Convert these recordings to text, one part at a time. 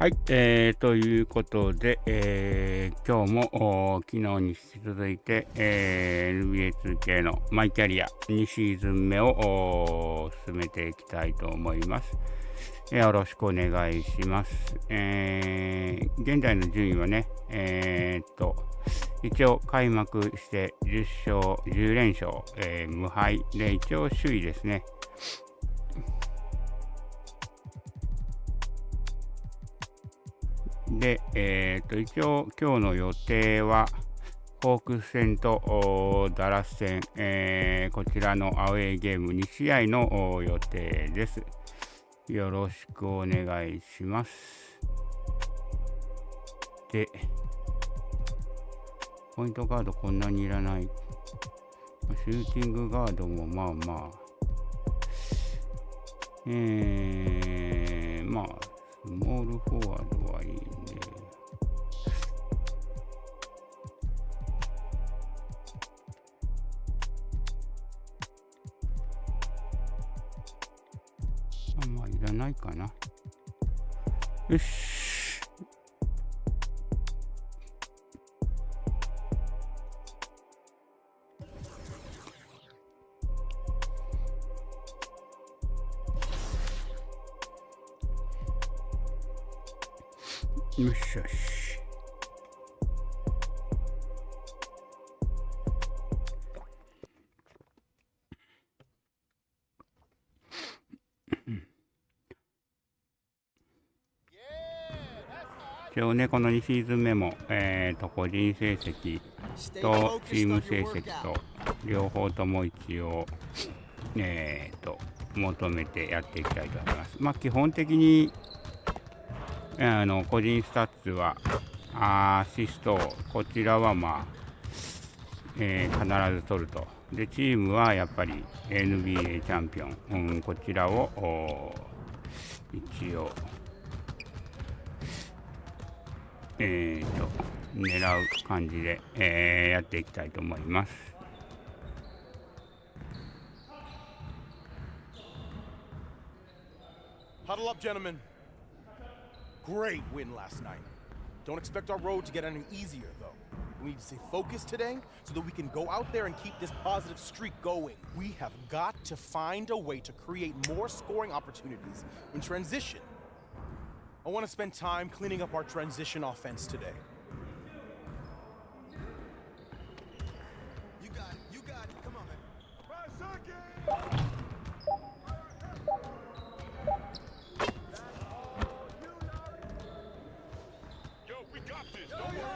はい、ということで、今日も昨日に引き続いて、NBA2K のマイキャリア2シーズン目を進めていきたいと思います。よろしくお願いします。現在の順位はね、一応開幕して10連勝、無敗で一応首位ですね。で、一応今日の予定はホークス戦とダラス戦、こちらのアウェーゲーム2試合の予定です。よろしくお願いします。で、ポイントガードこんなにいらない。シューティングガードもまあ、スモールフォワードはいいんで、いらないかな。よし。よしよし。一応ね、この2シーズン目も、個人成績とチーム成績と両方とも一応、求めてやっていきたいと思います。基本的に個人スタッツはアシスト、こちらは必ず取ると。で、チームはやっぱり NBA チャンピオン、こちらを一応狙う感じで、やっていきたいと思います。Huddle up, gentlemen. Great win last night. Don't expect our road to get any easier, though. We need to stay focused today so that we can go out there and keep this positive streak going. We have got to find a way to create more scoring opportunities in transition. I want to spend time cleaning up our transition offense today. You got it. Come on, man. 5 seconds! Yo, we got this. Don't worry.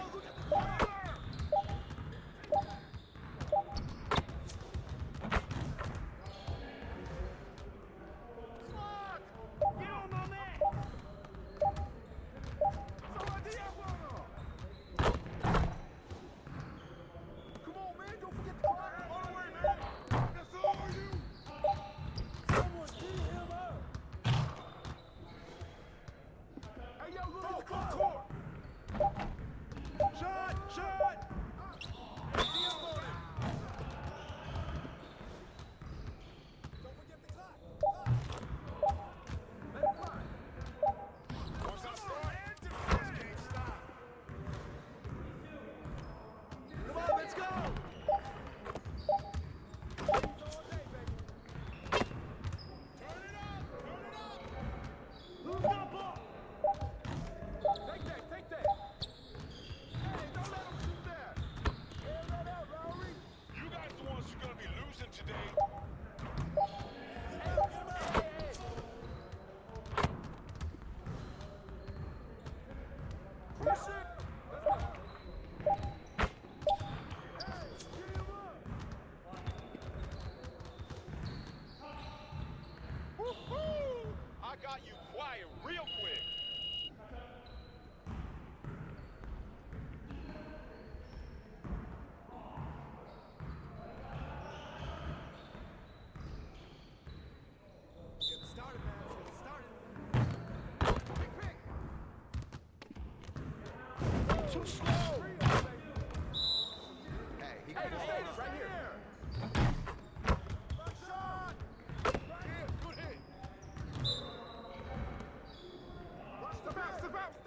You quiet real quick. Get started, man. Get started. Pick. Too slow. Hey, he can stay right here. Shot. Good hit. Watch the bounce.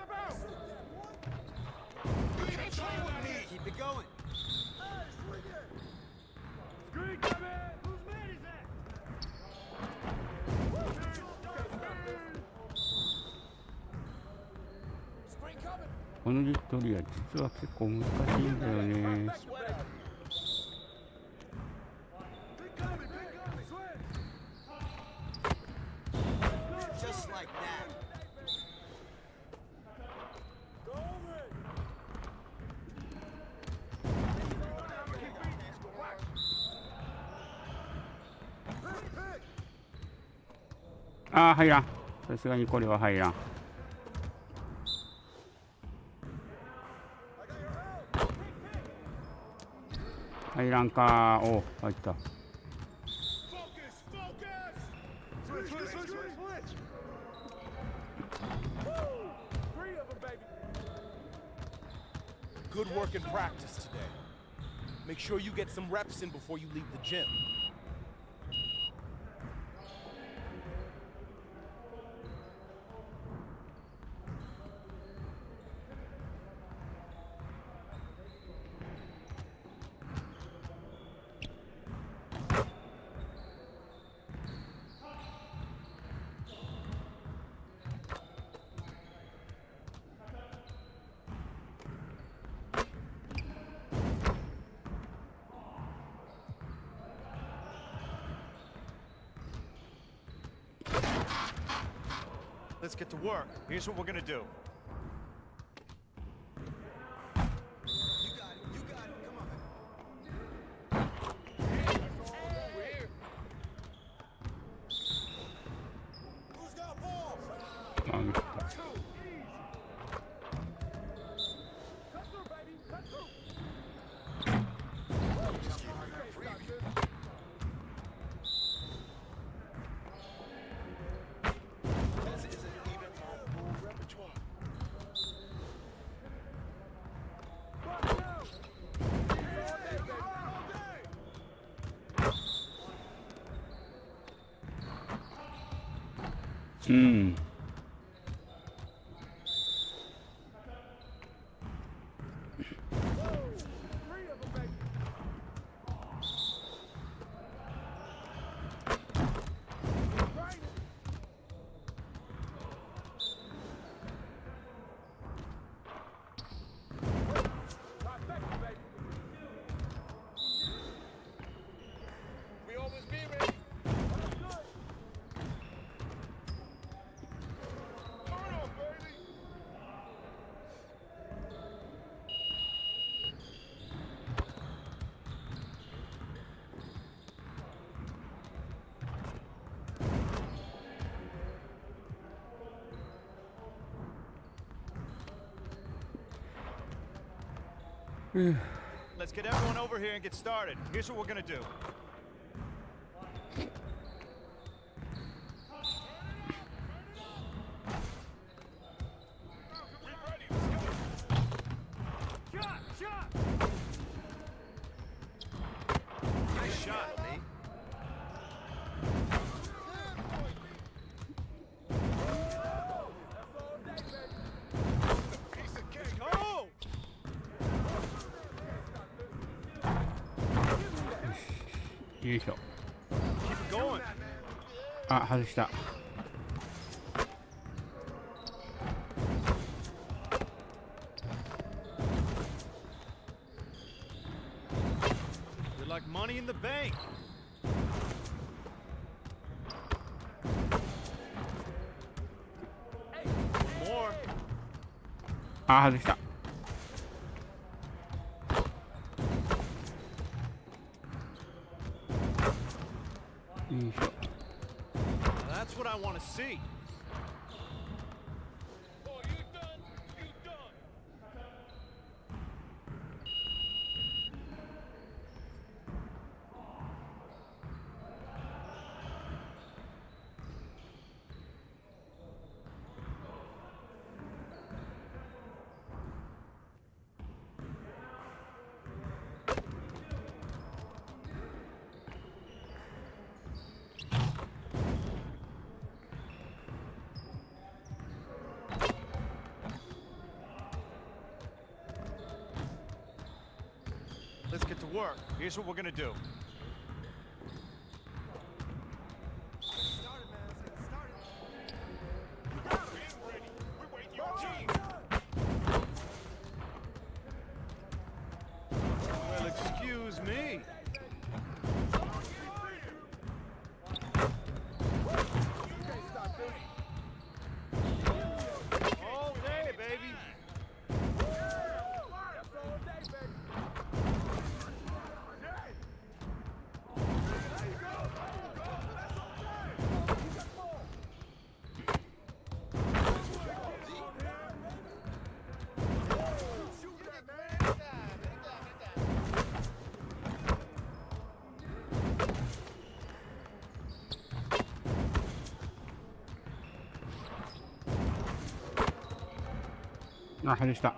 Keep it going. Screen coming! Whose man is that? このリトリア実は結構難しいんだよね。Just like that. ああ、入らん。さすがにこれは入らん。入らんかー。お、入った。Good work in practice today. Make sure you get some reps in before you leave the gym. Let's get to work. Here's what we're gonna do. You got it. You got it. Come on. Who's got balls? あ、見た。うん。Let's get everyone over here and get started. Here's what we're gonna do. Shot! Nice shot, Lee. Let's go! よいしょ。 Keep going. あ、外した。You're like money in the bank. More. あ、外した。よいしょ。 That's what I want to see. get to work. Here's what we're gonna do. Started, man. Let's get started. Well, excuse me. All day, baby.あ、外した。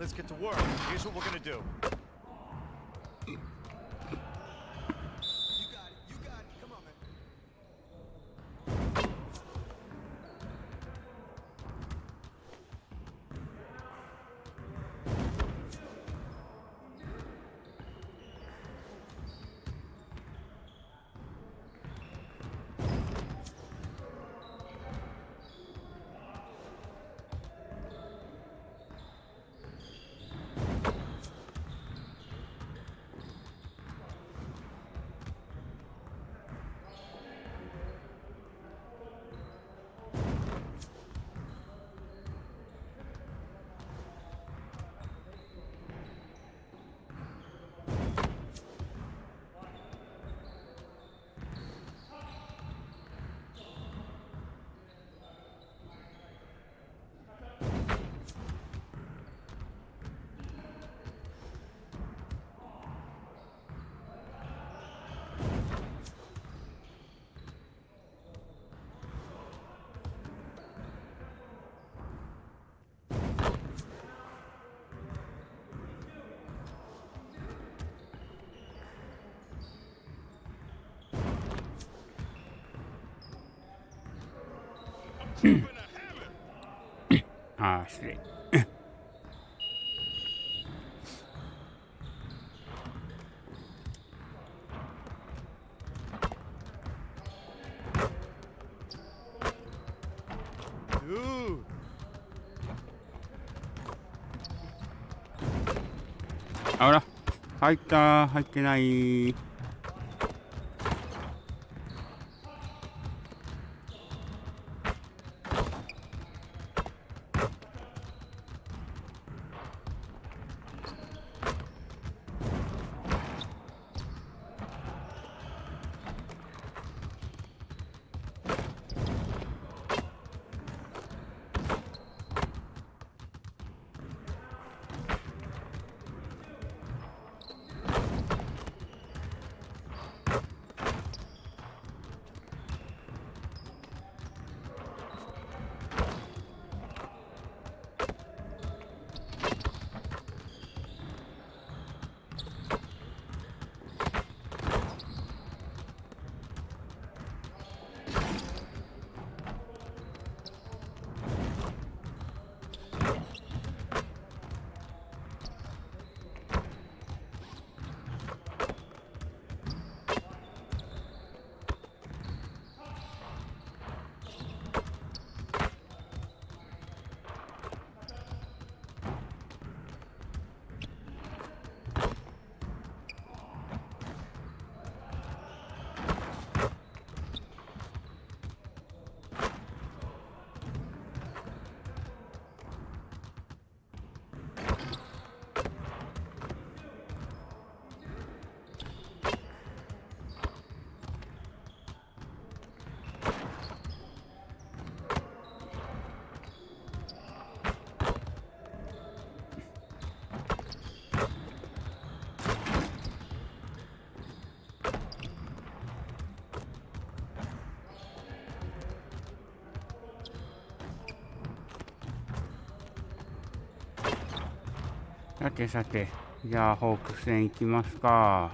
Let's get to work. Here's what we're gonna do. You got it. You got it. Come on, man.ああ、失礼。Dude. あら、入った、入ってない。さてさて、じゃあホークス戦行きますか。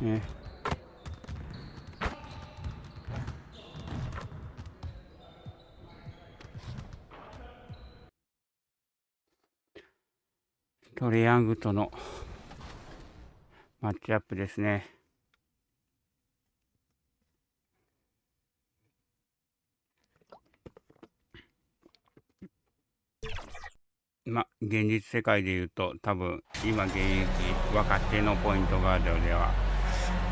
ね。トレヤングとのマッチアップですね。現実世界でいうと多分今現役若手のポイントガードでは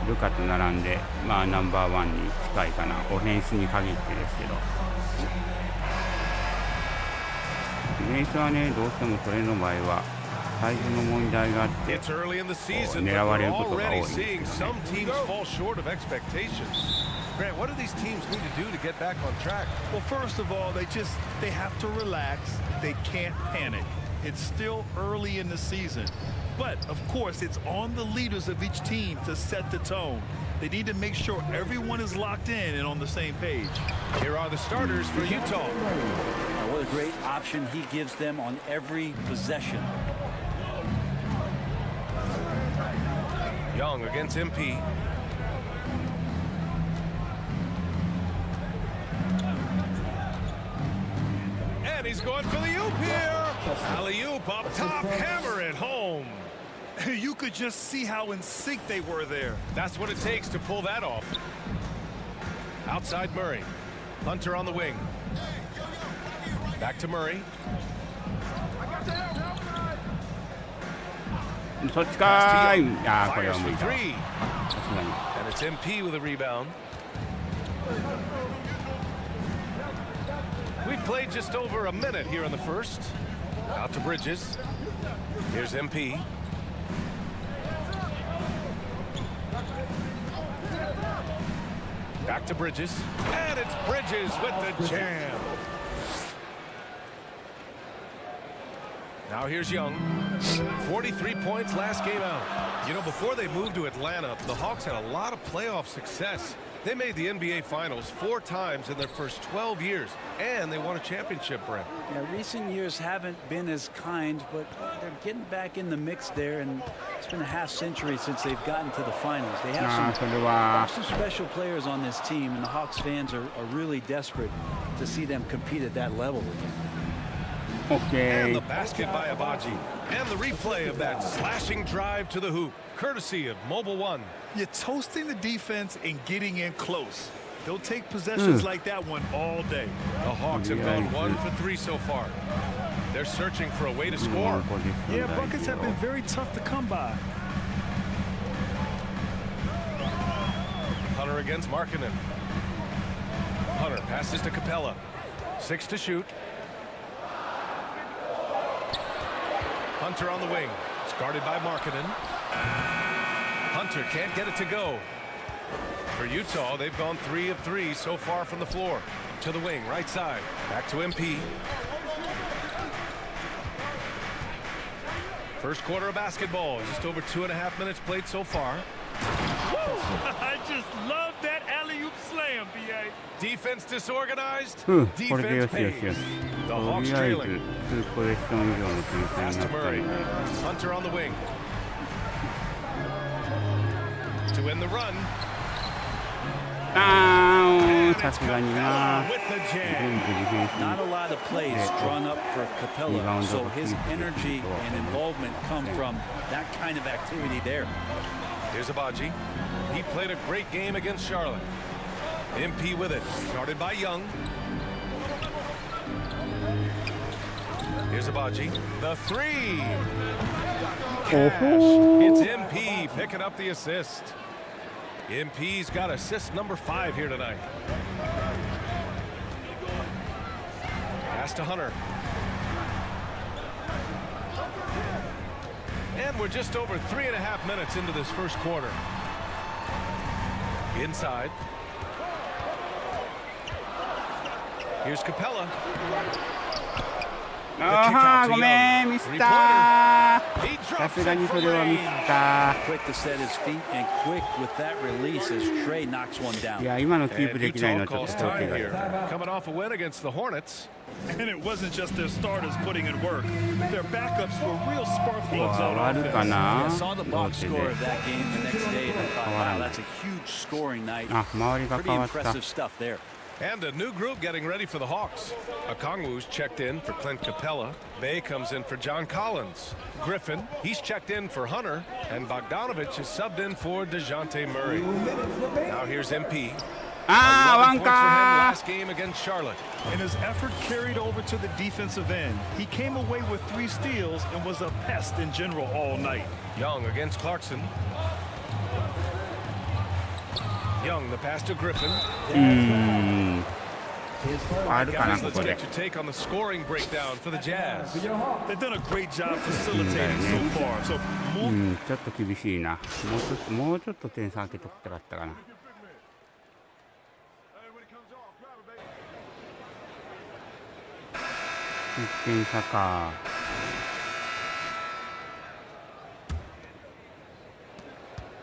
ルカと並んでナンバーワンに近いかな、オフェンスに限ってですけど、ディフェンスはね、どうしてもそれの場合はサイズの問題があって狙われることが多いんですけどね。Grant, what do these teams need to do to get back on track? Well, first of all, they have to relax. They can't panic. It's still early in the season. But, of course, it's on the leaders of each team to set the tone. They need to make sure everyone is locked in and on the same page. Here are the starters for Utah. What a great option he gives them on every possession. Young against MP. And he's going for the oop here. Alley-oop up top, hammer it home. You could just see how in sync they were there. That's what it takes to pull that off. Outside Murray. Hunter on the wing. Back to Murray. そっちかーい。これは Fires 無 for 理だわ。 three. さすがに。 And it's MP with a rebound. We've played just over a minute here in the first. Out to Bridges. Here's MP. Back to Bridges. And it's Bridges with the jam. Now here's Young. 43 points last game out. You know, before they moved to Atlanta, the Hawks had a lot of playoff success. They made the NBA Finals 4 times in their first 12 years, and they won a championship, Brent. Yeah, recent years haven't been as kind, but they're getting back in the mix there, and it's been a half century since they've gotten to the finals. They have some special players on this team, and the Hawks fans are really desperate to see them compete at that level again. Okay. And the basket by Abaji. And the replay of that slashing drive to the hoop, courtesy of Mobile One. You're toasting the defense and getting in close. They'll take possessions like that one all day. The Hawks have gone 1 for 3 so far. They're searching for a way to score. Yeah, buckets have been very tough to come by. Hunter against Markkanen. Hunter passes to Capella. 6 to shoot. Hunter on the wing. It's guarded by Markkanen. Hunter can't get it to go. For Utah, they've gone 3 of 3 so far from the floor. To the wing, right side. Back to MP. First quarter of basketball. Just over 2.5 minutes played so far. I just love that alley-oop slam, B.A. Defense disorganized. これで Defense よしよし pays. よし。 The と Hawks りあえず trailing. 2ポゼッション以上の展開 Pass にな to った Murray. りね。 Hunter on the wing. To win the run. さすがにな。 With the 全部 jam. ディフェンス Not a lot of plays drawn up for Capella, Rebound so over his keep. energy and involvement come from that kind of activity there. Here's Abaji. He played a great game against Charlotte. MP with it. Started by Young. Here's Abaji. The 3. Cash. It's MP picking up the assist. MP's got assist number 5 here tonight. Pass to Hunter. And we're just over 3.5 minutes into this first quarter. Inside. Here's Capella. ああ、ごめん、ミスったー。さすがにそれはミスったー。いや、今のキープできないのはちょっと想定外だ。Coming off a win against the Hornets. And it wasn't just their starters putting in work. Their backups were real spark plugs on 変わるか offense. な。 I saw the box score of that game the next day, and I thought, wow, that's a huge scoring night. あ、周りが Pretty 変わった。 impressive stuff there. And a new group getting ready for the Hawks. Okongwu's checked in for Clint Capella. Bay comes in for John Collins. Griffin, he's checked in for Hunter. And Bogdanovich is subbed in for DeJounte Murray. Now here's MP. ああ、ワ 11 points for him ンか last game against Charlotte. And his effort carried over to the defensive end. He came away with 3 steals and was a pest in general all night. Young against Clarkson. Young, the pass to Griffin. あるかな、 Guys, こ let's こで。 get your take on the scoring breakdown for the Jazz. They've done a great job facilitating so far. So う more ん、ちょっと厳しいな。もうちょっと点差開けときたかったかな。1点差か。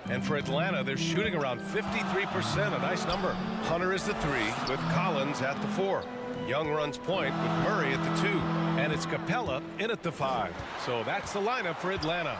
And for Atlanta, they're shooting around 53%, a nice number. Hunter is the 3, with Collins at the 4. Young runs point with Murray at the 2, and it's Capella in at the 5. So that's the lineup for Atlanta.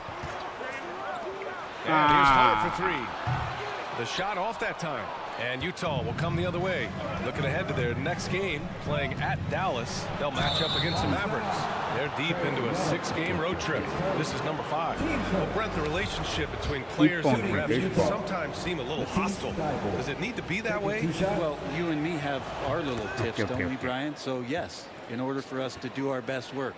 And here's Hunter for 3. The shot off that time. And Utah will come the other way. Looking ahead to their next game, playing at Dallas. They'll match up against the Mavericks. They're deep into a 6-game road trip. This is number 5. Well, Brent, the relationship between players and refs can sometimes seem a little hostile. Does it need to be that way? Well, you and me have our little tips, don't we, Brian? So, yes, in order for us to do our best work.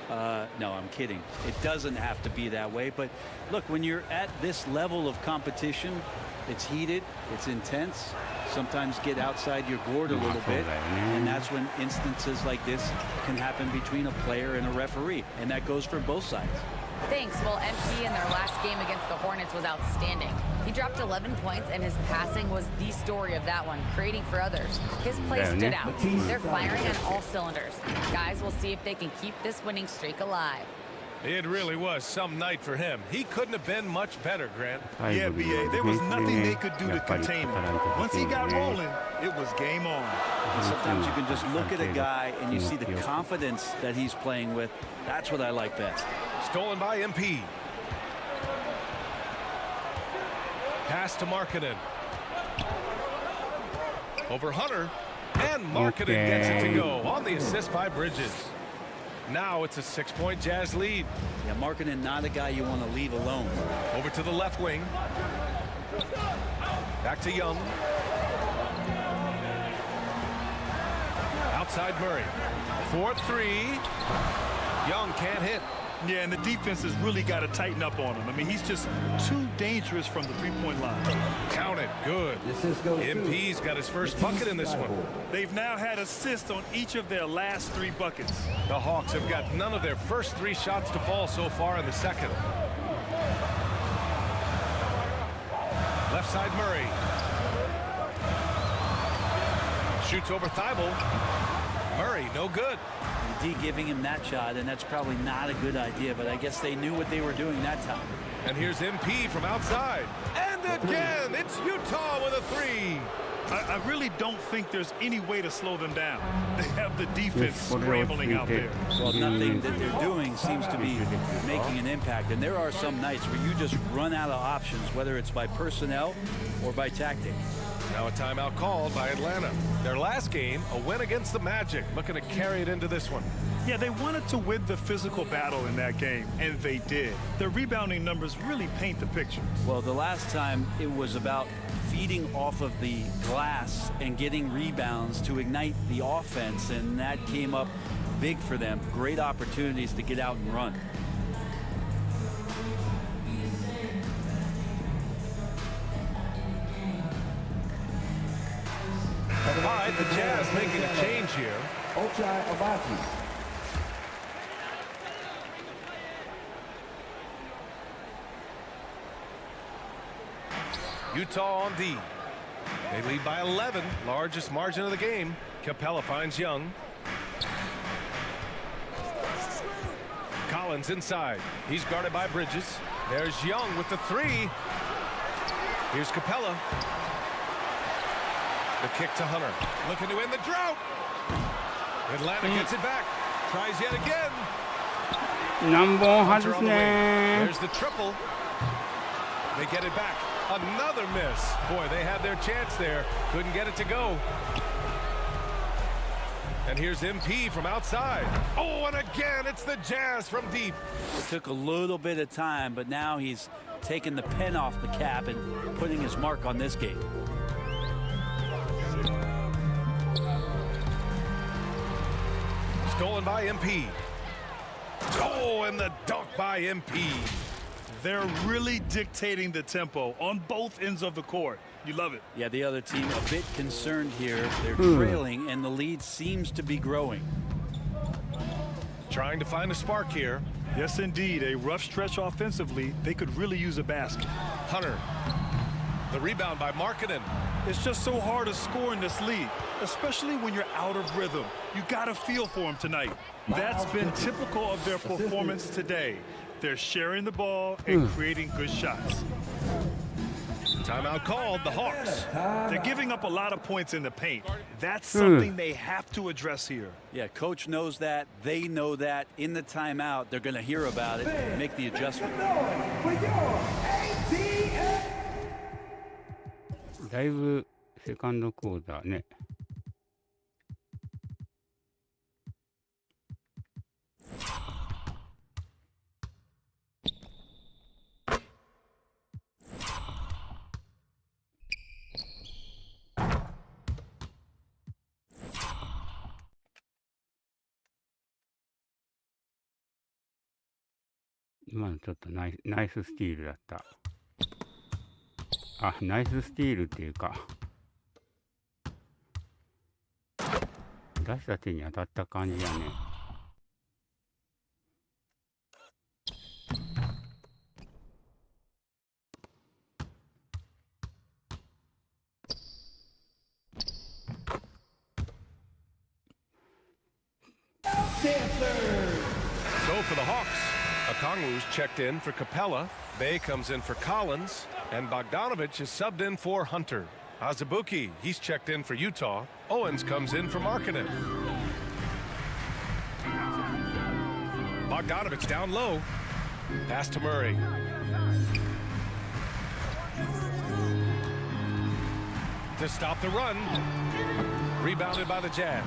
No, I'm kidding. It doesn't have to be that way. But look, when you're at this level of competition, it's heated, it's intense, sometimes get outside your gourd a little bit, and that's when instances like this can happen between a player and a referee, and that goes for both sides. Thanks. Well, MP in their last game against the Hornets was outstanding. He dropped 11 points, and his passing was the story of that one, creating for others. His play stood out. They're firing on all cylinders. Guys, we'll see if they can keep this winning streak alive. It really was some night for him. He couldn't have been much better, Grant. Yeah, BA, there was nothing they could do to contain him. Once he got rolling, it was game on. And sometimes you can just look at a guy and you see the confidence that he's playing with. That's what I like best. Stolen by MP. Pass to Markkanen. Over Hunter. And Markkanen gets it to go on the assist by Bridges. Now it's a 6-point Jazz lead. Yeah, Markkanen not a guy you want to leave alone. Over to the left wing. Back to Young. Outside Murray. 4-3. Young can't hit. Yeah, and the defense has really got to tighten up on him. I mean, he's just too dangerous from the 3-point line. Count it. Good. MP's got his first bucket in this one. They've now had assists on each of their last 3 buckets. The Hawks have got none of their first 3 shots to fall so far in the second. Left side Murray. Shoots over Thibault. Murray, no good. D giving him that shot, and that's probably not a good idea, but I guess they knew what they were doing that time. And here's MP from outside. And again, it's Utah with a 3. I really don't think there's any way to slow them down. They have the defense scrambling out there. Well, nothing that they're doing seems to be making an impact, and there are some nights where you just run out of options, whether it's by personnel or by tactic. Now a timeout called by Atlanta. Their last game, a win against the Magic, looking to carry it into this one. Yeah, they wanted to win the physical battle in that game, and they did. Their rebounding numbers really paint the picture. Well, the last time it was about feeding off of the glass and getting rebounds to ignite the offense, and that came up big for them. Great opportunities to get out and run. All right, the Jazz making a change here. Utah on D. They lead by 11, largest margin of the game. Capella finds Young. Collins inside. He's guarded by Bridges. There's Young with the three. Here's Capella. The kick to Hunter. Looking to end the drought. Atlanta gets it back. Tries yet again. Hunter on the wing. There's the triple. They get it back. Another miss. Boy, they had their chance there. Couldn't get it to go. And here's MP from outside. Oh, and again, it's the Jazz from deep. It took a little bit of time, but now he's taking the pen off the cap and putting his mark on this game. Stolen by MP. Oh, and the dunk by MP. They're really dictating the tempo on both ends of the court. You love it. Yeah, the other team a bit concerned here. They're trailing, and the lead seems to be growing. Trying to find a spark here. Yes, indeed. A rough stretch offensively. They could really use a basket. Hunter. The rebound by Markkanen. It's just so hard to score in this league, especially when you're out of rhythm. You got a feel for them tonight. That's been typical of their performance today. They're sharing the ball and creating good shots. Timeout called, the Hawks. They're giving up a lot of points in the paint. That's something they have to address here. Yeah, coach knows that. They know that. In the timeout, they're going to hear about it and make the adjustment. だいぶセカンドクォーターね。今のちょっとナイススティールだった。あ、ナイススティールっていうか、出した手に当たった感じやね。So for the Hawks, Okongwu's checked in for Capella. Bay comes in for Collins. And Bogdanovich is subbed in for Hunter. Azubuike, he's checked in for Utah. Owens comes in for Markkanen. Bogdanovich down low. Pass to Murray. To stop the run. Rebounded by the Jazz.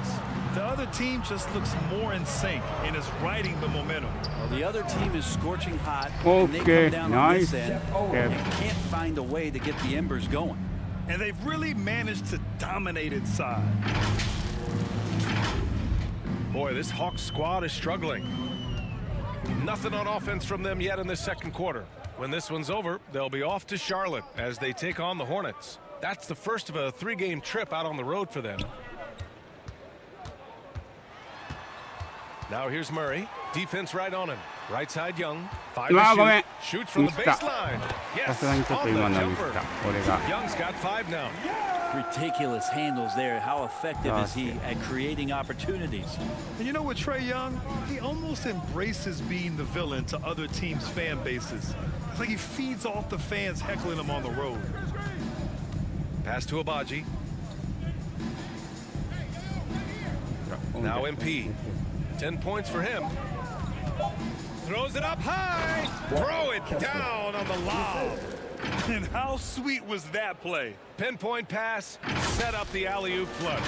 The other team just looks more in sync and is riding the momentum. Well, the other team is scorching hot. And they come down on this end and can't find a way to get the embers going. And they've really managed to dominate inside. Boy, this Hawks squad is struggling. Nothing on offense from them yet in the second quarter. When this one's over, they'll be off to Charlotte as they take on the Hornets. That's the first of a 3-game trip out on the road for them. Now here's Murray. Defense right on him. Right side Young. 5 to shoot. Shoots from the baseline. Yes, on the jumper. Young's got 5 now. Ridiculous handles there. How effective is he at creating opportunities? And you know what, Trae Young? He almost embraces being the villain to other teams' fan bases. It's like he feeds off the fans heckling him on the road. Pass to Abaji. Now MP. 10 points for him. Throws it up high. Throw it down on the lob. And how sweet was that play? Pinpoint pass. Set up the alley-oop flush.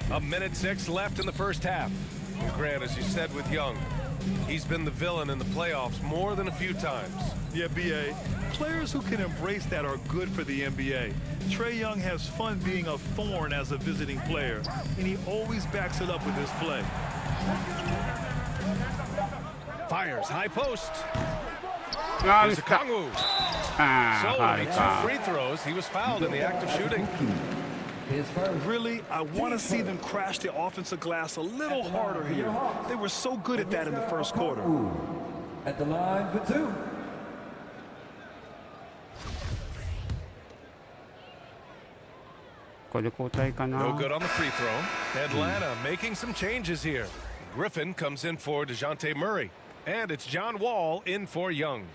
1:06 left in the first half. Grant, as you said with Young, he's been the villain in the playoffs more than a few times. Yeah, B.A. Players who can embrace that are good for the NBA. Trae Young has fun being a thorn as a visiting player, and he always backs it up with his play. Fires high post. Here's Okongwu. So only 2 free throws. He was fouled in the act of shooting. Really, I want to see them crash the offensive glass a little harder here. They were so good at that in the first quarter. At the line for 2. No good on the free throw. Atlanta making some changes here. Griffin comes in for DeJounte Murray. And it's John Wall in for Young.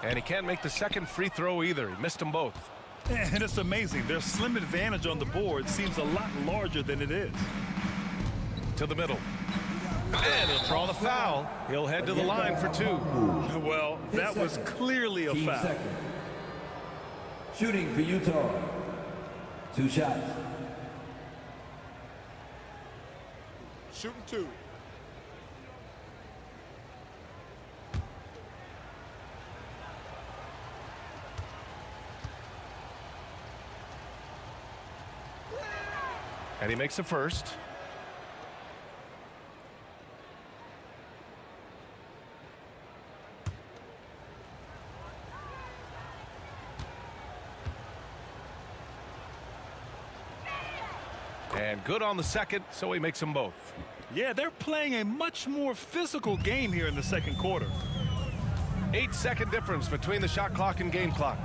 And he can't make the second free throw either. He missed them both. And it's amazing. Their slim advantage on the board seems a lot larger than it is. To the middle. And he'll draw the foul. He'll head to the line for two. Well, that was clearly a foul. Shooting for Utah. 2 shots. Shooting 2. And he makes the first. And good on the second, so he makes them both. Yeah, they're playing a much more physical game here in the second quarter. 8-second difference between the shot clock and game clock.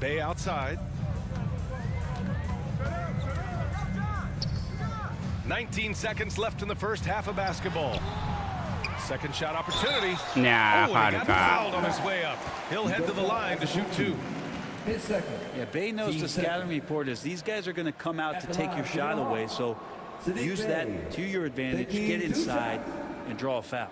Bay outside. 19 seconds left in the first half of basketball. Second shot opportunity. Nah, he got fouled on his way up. He'll head to the line to shoot 2. Yeah, Bay knows the scouting report is these guys are going to come out to take your shot away, so use that to your advantage, get inside, and draw a foul.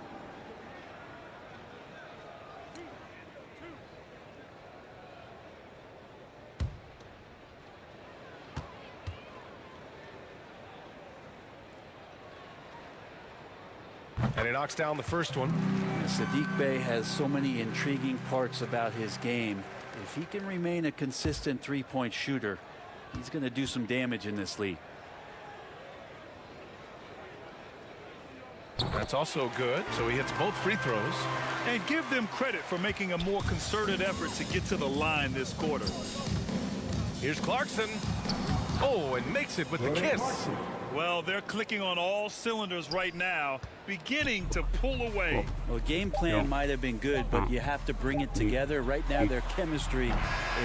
And he knocks down the first one. Saddiq Bey has so many intriguing parts about his game. If he can remain a consistent three-point shooter, he's going to do some damage in this league. That's also good, so he hits both free throws. And give them credit for making a more concerted effort to get to the line this quarter. Here's Clarkson. Oh, and makes it with the kiss. Well, they're clicking on all cylinders right now, beginning to pull away. Well, game plan might have been good, but you have to bring it together. Right now, their chemistry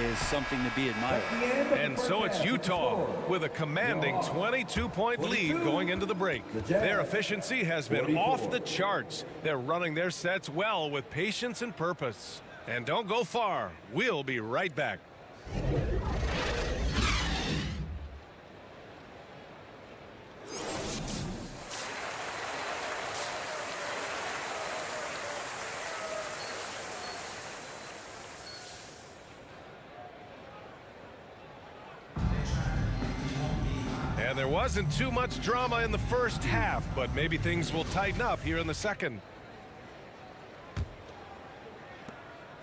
is something to be admired. And so it's Utah with a commanding 22-point lead going into the break. Their efficiency has been off the charts. They're running their sets well with patience and purpose. And don't go far. We'll be right back. And there wasn't too much drama in the first half, but maybe things will tighten up here in the second.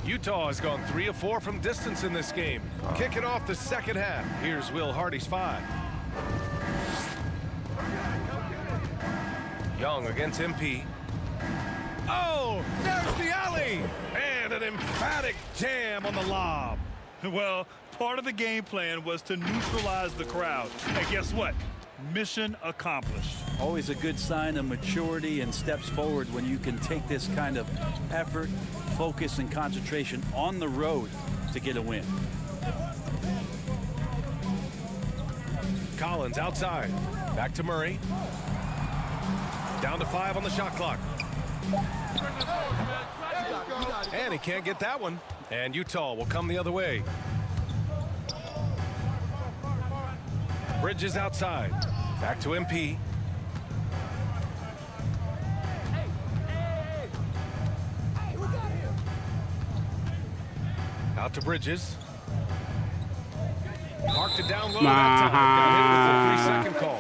Utah has gone 3 of 4 from distance in this game. Kicking off the second half. Here's Will Hardy's 5. Young against MP. Oh, there's the alley! And an emphatic jam on the lob. Well, part of the game plan was to neutralize the crowd. And guess what? Mission accomplished. Always a good sign of maturity and steps forward when you can take this kind of effort, focus, and concentration on the road to get a win. Collins outside. Back to Murray. Down to 5 on the shot clock. And he can't get that one. And Utah will come the other way. Bridges outside. Back to MP. Out to Bridges. Parked it down low that time. Got hit with the 3-second call.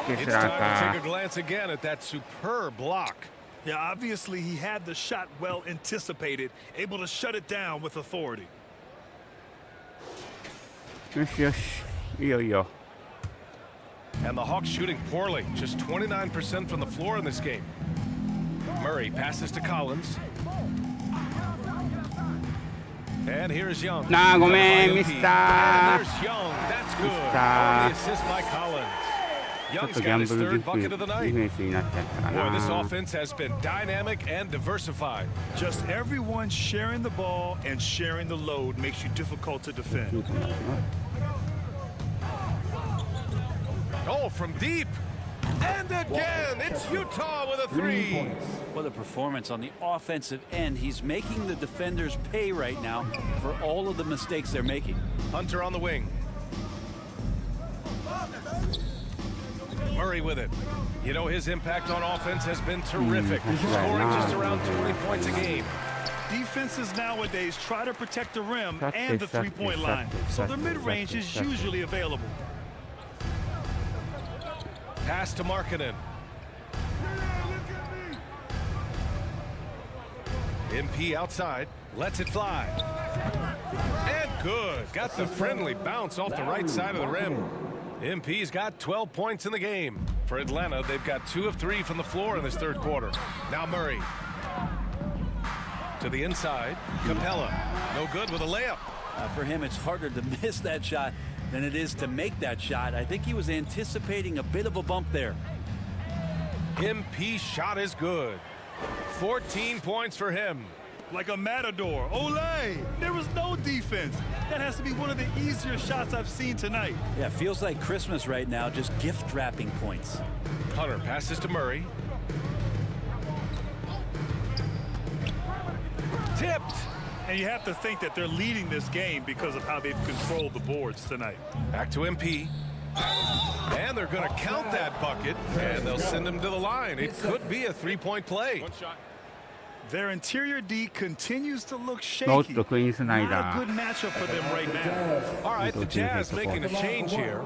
It's time to take a glance again at that superb block. Yeah, obviously he had the shot well anticipated, able to shut it down with authority. And the Hawks shooting poorly, just 29% from the floor in this game. Murray passes to Collins. And And here's Young. なあごめんミスタ And ー there's Young. That's good. Mr. On the assist by Collins. ちょっ Young's とギャ got ン his ブルデ third bucket of the ィ night. フェンスになっちゃったか Boy, this な offense has been dynamic and diversified. Just everyone sharing the ball and sharing the load makes you difficult to defend. Oh, from deep. And again, it's Utah with a three. What a performance on the offensive end. He's making the defenders pay right now for all of the mistakes they're making. Hunter on the wing. Murray with it. You know, his impact on offense has been terrific, scoring just around 20 points a game. Defenses nowadays try to protect the rim and the three-point line, so the mid-range is usually available. Pass to Markkanen. MP outside, lets it fly. And good. Got the friendly bounce off the right side of the rim. MP's got 12 points in the game. For Atlanta, they've got 2 of 3 from the floor in this third quarter. Now Murray. To the inside, Capella. No good with a layup. For him, it's harder to miss that shot than it is to make that shot. I think he was anticipating a bit of a bump there. MP shot is good. 14 points for him. Like a matador. Olay! There was no defense. That has to be one of the easier shots I've seen tonight. Yeah, feels like Christmas right now, just gift wrapping points. Hunter passes to Murray. Tipped. And you have to think that they're leading this game because of how they've controlled the boards tonight. Back to MP. And they're going to count that bucket, and they'll send him to the line. It could be a three-point play. Their interior D continues to look おっ shaky. とクイーンスナイ Not ダ a good ー matchup for them right now. All right, the Jazz making a change here.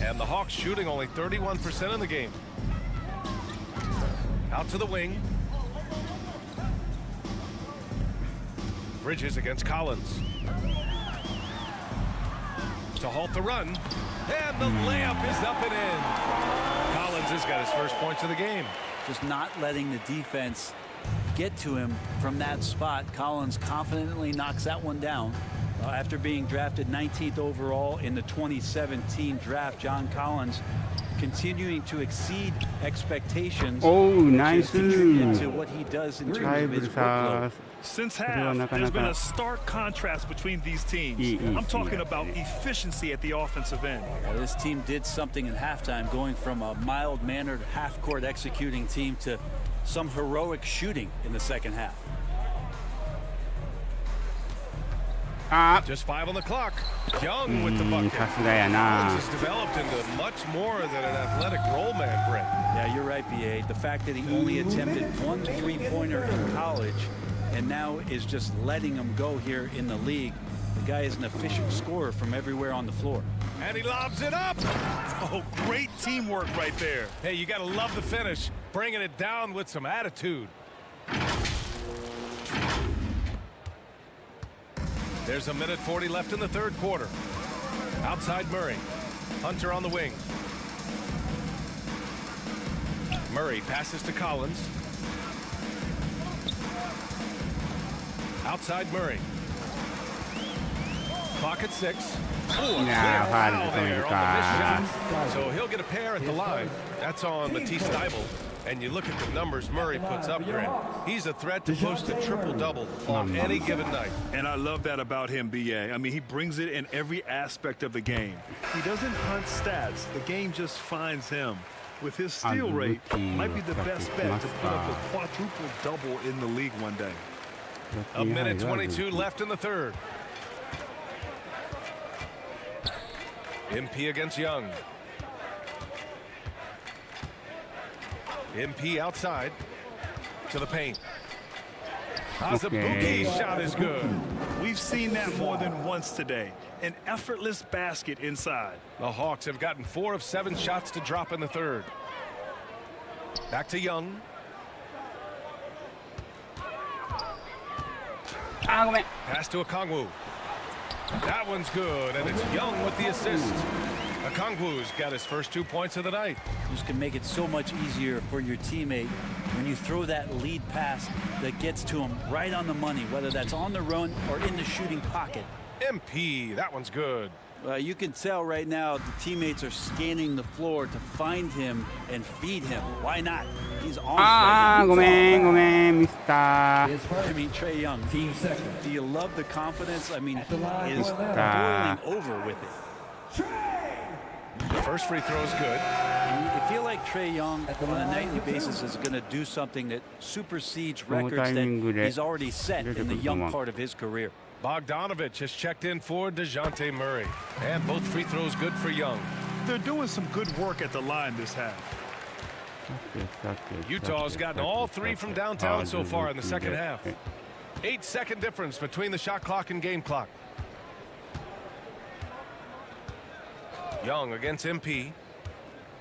And the Hawks shooting only 31% in the game. Out to the wing. Bridges against Collins. To halt the run. And the layup is up and in. Collins has got his first points of the game. Just not letting the defense get to him from that spot. Collins confidently knocks that one down. After being drafted 19th overall in the 2017 draft, John Collins continuing to exceed expectations. Oh, nice. To what he does in terms of his workload. Since half, there's been a stark contrast between these teams. I'm talking about efficiency at the offensive end. This team did something at halftime, going from a mild-mannered half-court executing team to some heroic shooting in the second half. Just 5 on the clock. Young with the bucket. Collins has developed into much more than an athletic roll man, Brent. Yeah, you're right, B.A. The fact that he only attempted 1 3-pointer in college and now is just letting him go here in the league. The guy is an efficient scorer from everywhere on the floor. And he lobs it up. Oh, great teamwork right there. Hey, you got to love the finish. Bringing it down with some attitude. There's 1:40 left in the third quarter. Outside Murray. Hunter on the wing. Murray passes to Collins. Outside Murray. Clock at 6. Oh, a clear foul there on the missed shot. So he'll get a pair at the line. That's on Matisse Thybulle. And you look at the numbers Murray puts up, Grant. He's a threat to post a triple-double on any given night. And I love that about him, B.A. I mean, he brings it in every aspect of the game. He doesn't hunt stats. The game just finds him. With his steal rate, might be the best bet to put up a quadruple-double in the league one day. 1:22 left in the third. MP against Young. MP outside to the paint. Azubuike's shot is good. We've seen that more than once today. An effortless basket inside. The Hawks have gotten 4 of 7 shots to drop in the third. Back to Young. あーごめん。 Pass to Okongwu. That one's good, and it's Young with the assist. Okongwu's got his first 2 points of the night. This can make it so much easier for your teammate when you throw that lead pass that gets to him right on the money, whether that's on the run or in the shooting pocket. MP, that one's good. You can tell right now the teammates are scanning the floor to find him and feed him. Why not? He's on. あーごめんごめんミスター。 I mean, Trae Young. Team second. Do you love the confidence? I mean, he is Ah. boiling over with it. The first free throw is good. And you feel like Trae Young on a nightly basis is going to do something that supersedes records that he's already set in the young part of his career. Bogdanovich has checked in for DeJounte Murray. And both free throws good for Young. They're doing some good work at the line this half. Utah's gotten all 3 from downtown so far in the second half. 8-second difference between the shot clock and game clock. Young against MP.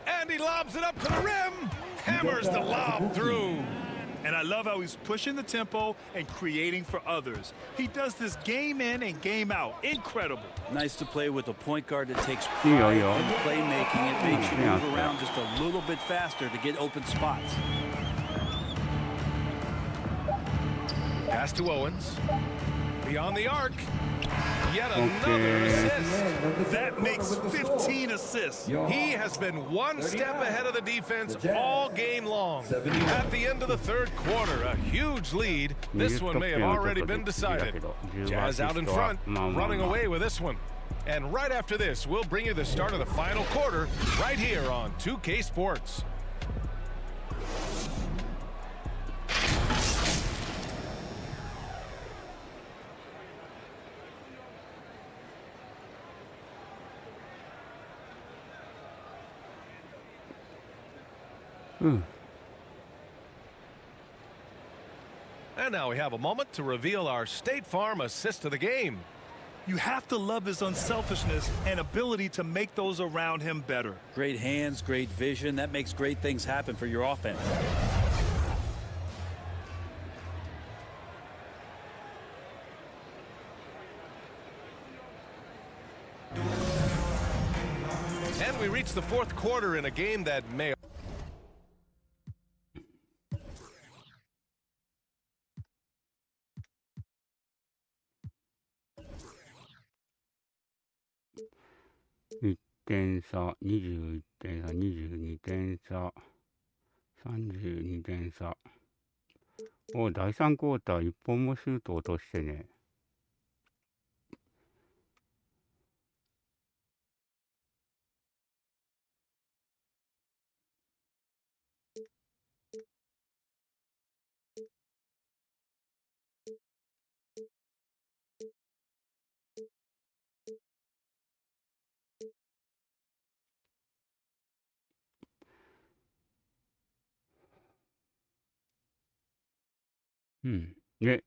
And he lobs it up to the rim. Hammers the lob through. And I love how he's pushing the tempo and creating for others. He does this game in and game out. Incredible. Nice to play with a point guard that takes pride in playmaking. It makes you move around just a little bit faster to get open spots. Pass to Owens. Beyond the arc. Yet another assist. That makes 15 assists. He has been one step ahead of the defense all game long. At the end of the third quarter, a huge lead. This one may have already been decided. Jazz out in front, running away with this one. And right after this, we'll bring you the start of the final quarter right here on 2K Sports. And now we have a moment to reveal our State Farm assist of the game. You have to love his unselfishness and ability to make those around him better. Great hands, great vision. That makes great things happen for your offense. And we reach the fourth quarter in a game that may1点差、21点差、22点差、32点差。お、第3クォーター1本もシュート落としてね。うん。で、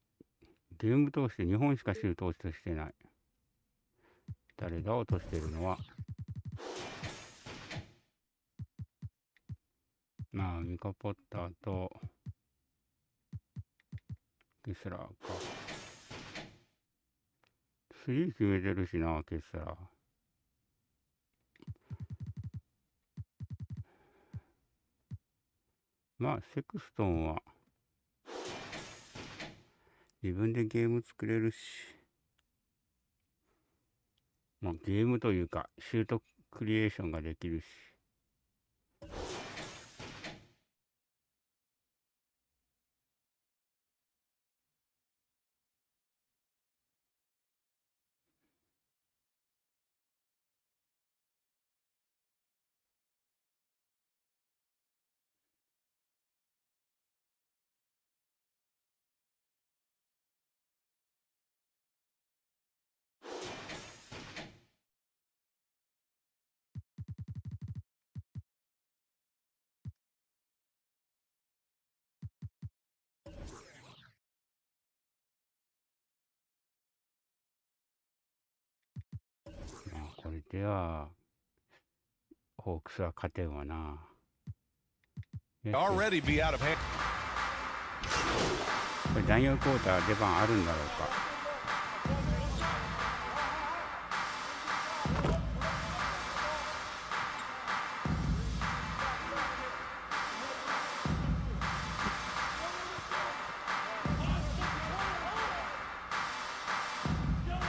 ゲーム通して2本しかシュート落としてない。誰が落としてるのは、まあ、ミカポッターと、ケスラーか。3決めてるしな、ケスラー。まあ、セクストンは、自分でゲーム作れるし、まあ、ゲームというか、シュートクリエーションができるし。これでは、ホークスは勝てんわな。already be out of hand. これ第4クォーター出番あるんだろうか。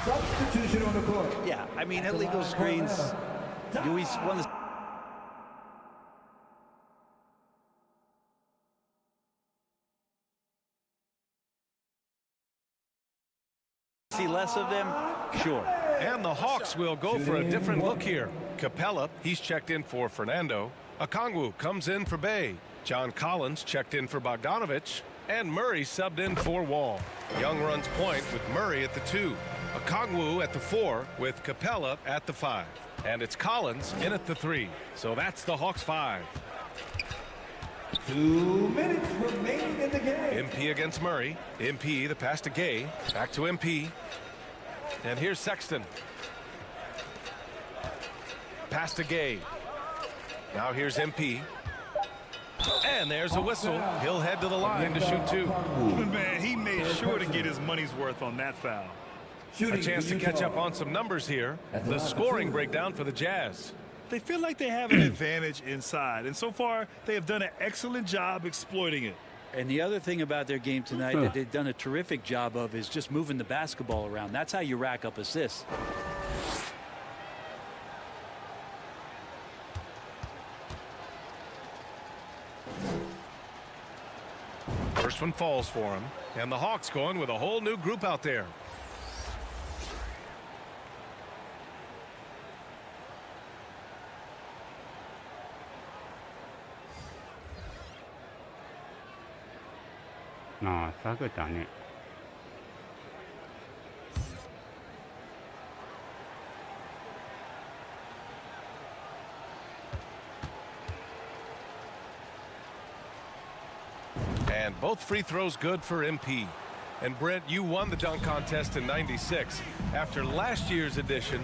Substitution on the court. Yeah, I mean, illegal screens. Do we want to see less of them? Sure. And the Hawks will go for a different look here. Capella, he's checked in for Fernando. Okongwu comes in for Bay. John Collins checked in for Bogdanovich. And Murray subbed in for Wall. Young runs point with Murray at the 2. Okongwu at the 4 with Capella at the 5. And it's Collins in at the 3. So that's the Hawks 5. 2 minutes remaining in the game. MP against Murray. MP, the pass to Gay. Back to MP. And here's Sexton. Pass to Gay. Now here's MP. And there's a whistle. He'll head to the line to shoot 2. Man, he made sure to get his money's worth on that foul. A chance to catch up on some numbers here. The scoring breakdown for the Jazz. They feel like they have an advantage inside, and so far they have done an excellent job exploiting it. And the other thing about their game tonight that they've done a terrific job of is just moving the basketball around. That's how you rack up assists. First one falls for him, and the Hawks going with a whole new group out there. Ah, 下げたね。And both free throws good for MP. And Brent, you won the dunk contest in '96. After last year's edition,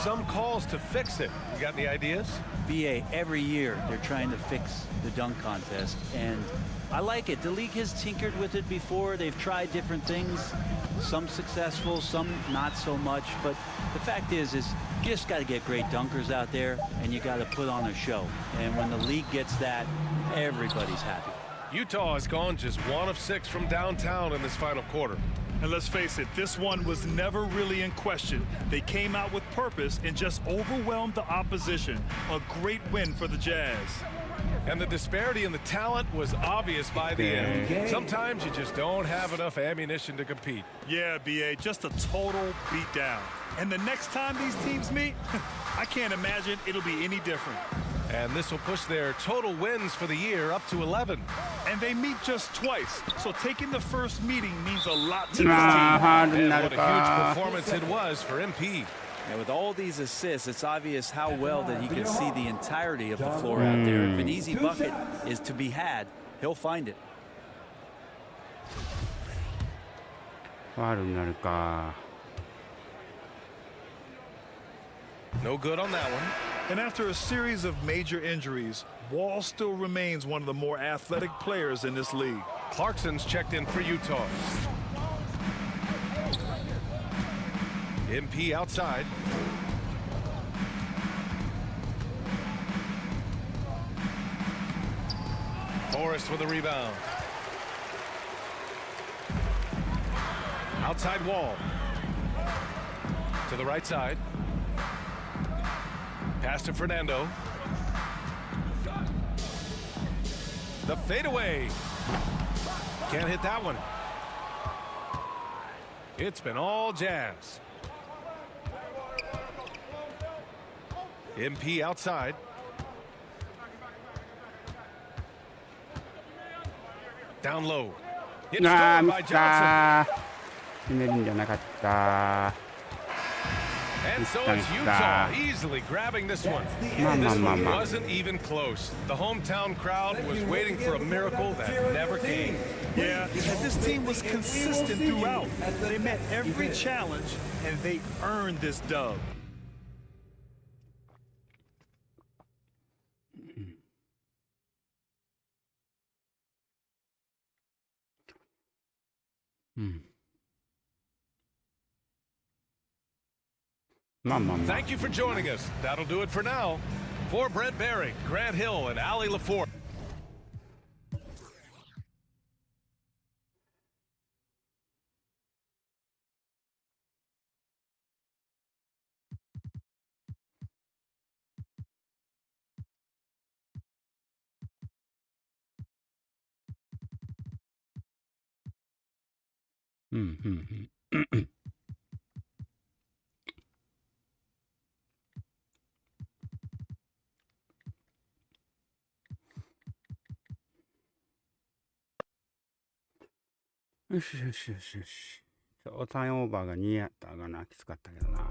some calls to fix it. You got any ideas? BA, every year they're trying to fix the dunk contest, and I like it. The league has tinkered with it before. They've tried different things, some successful, some not so much. But the fact is you just got to get great dunkers out there, and you got to put on a show. And when the league gets that, everybody's happy. Utah has gone just 1 of 6 from downtown in this final quarter. And let's face it, this one was never really in question. They came out with purpose and just overwhelmed the opposition. A great win for the Jazz. And the disparity in the talent was obvious by the end. Sometimes you just don't have enough ammunition to compete. Yeah, BA, just a total beatdown. And the next time these teams meet, I can't imagine it'll be any different. And this will push their total wins for the year up to 11. And they meet just twice, so taking the first meeting means a lot to this team. And what a huge performance it was for MP. And with all these assists, it's obvious how well that he can see the entirety of the floor out there. If an easy bucket is to be had, he'll find it. ファウルになるか。 No good on that one. And after a series of major injuries, Wall still remains one of the more athletic players in this league. Clarkson's checked in for Utah. MP outside. Forrest with a rebound. Outside Wall. To the right side. Pass to Fernando. The fadeaway. Can't hit that one. It's been all Jazz. MP outside. Down low. It's stolen by Johnson. 決めるんじゃなかった。 And so it's Utah easily grabbing this one. This one wasn't even close. The hometown crowd was waiting for a miracle that never came. Yeah, and this team was consistent throughout. They met every challenge, and they earned this dub. うん。まあまあまあ。Thank you for joining us. That'll do it for now. For Brent Barry, Grant Hill, and Ali LaForte. うんうんうん。よしよしよしよし。ターンオーバーが2やったがな、きつかったけどな。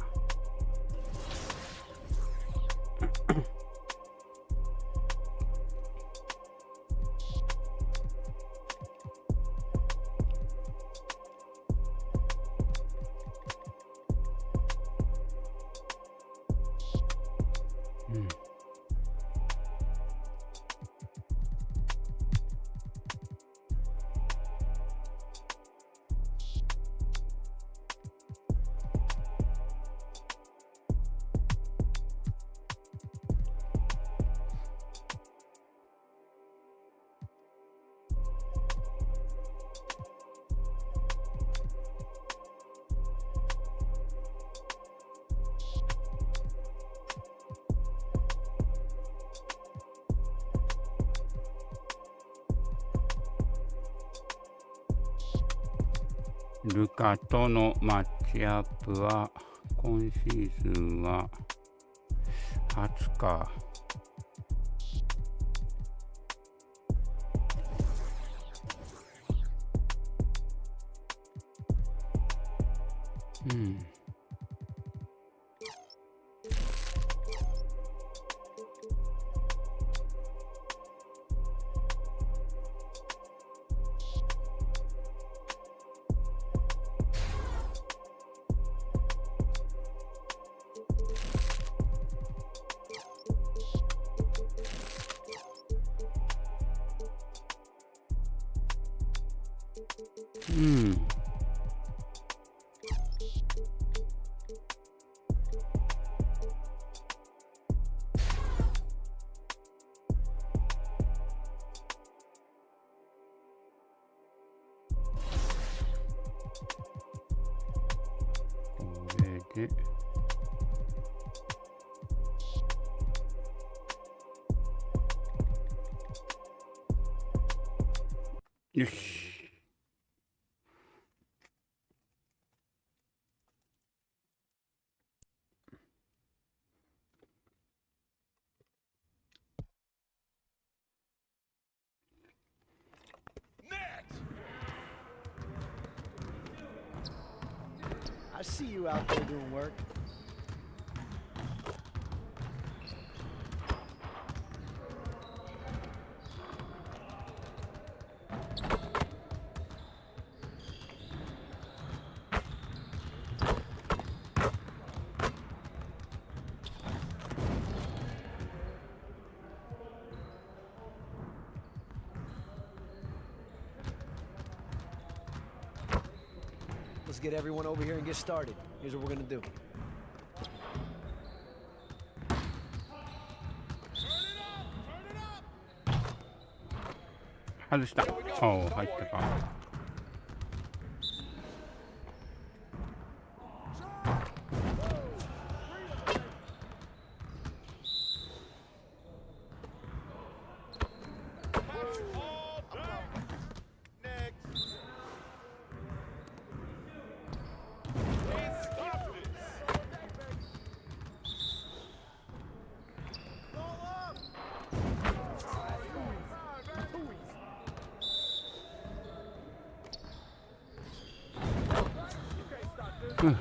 うん。ルカとのマッチアップは今シーズンは初か。うん。うん。これで。よし。I see you out there doing work. Let's get everyone over here and get started. Here's what we're gonna do. 外した。おお、入ったか。うん。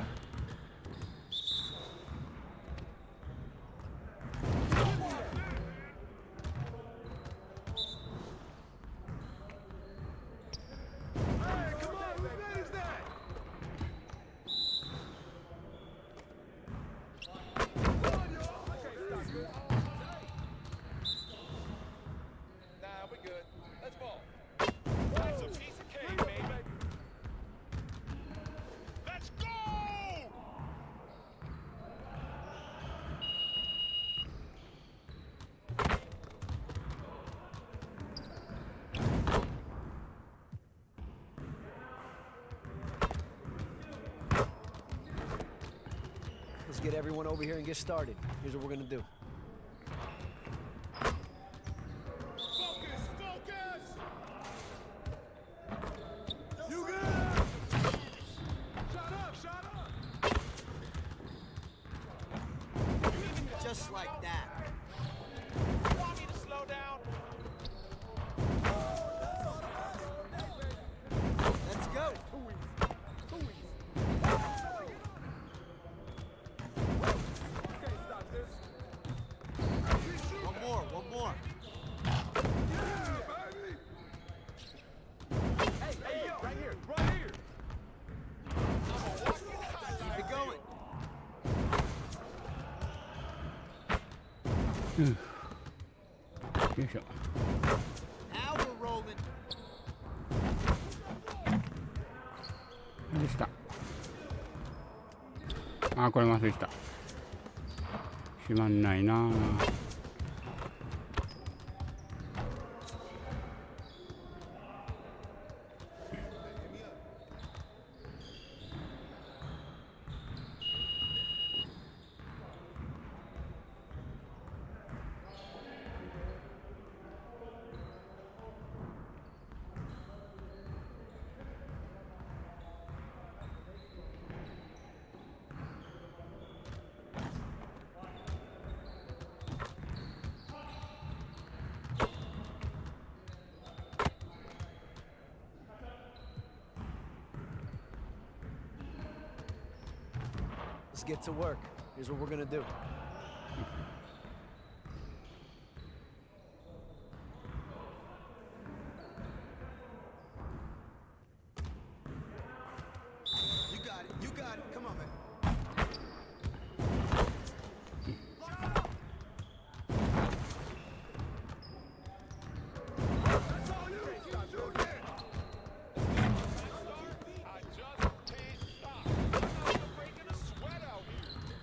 get everyone over here and get started. Here's what we're gonna do. Just like that. Want me to slow down? Let's go. One more. Hey, yo, right here. Keep it going. よいしょ。 Now we're rolling. でした。あ、これ忘れてた。閉まんないな。Let's get to work. Here's what we're gonna do. You got it. Come on, man.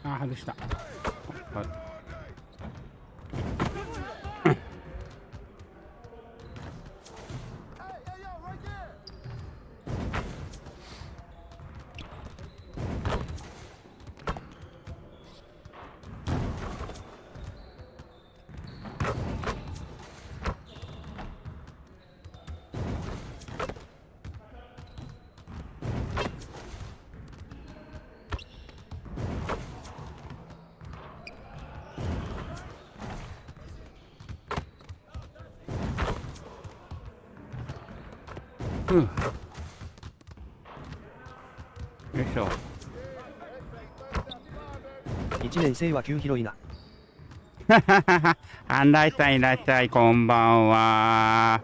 Ah, あ、外した。よいしょ。1年生は急拾いな。アンライさんいらっしゃい、こんばんは。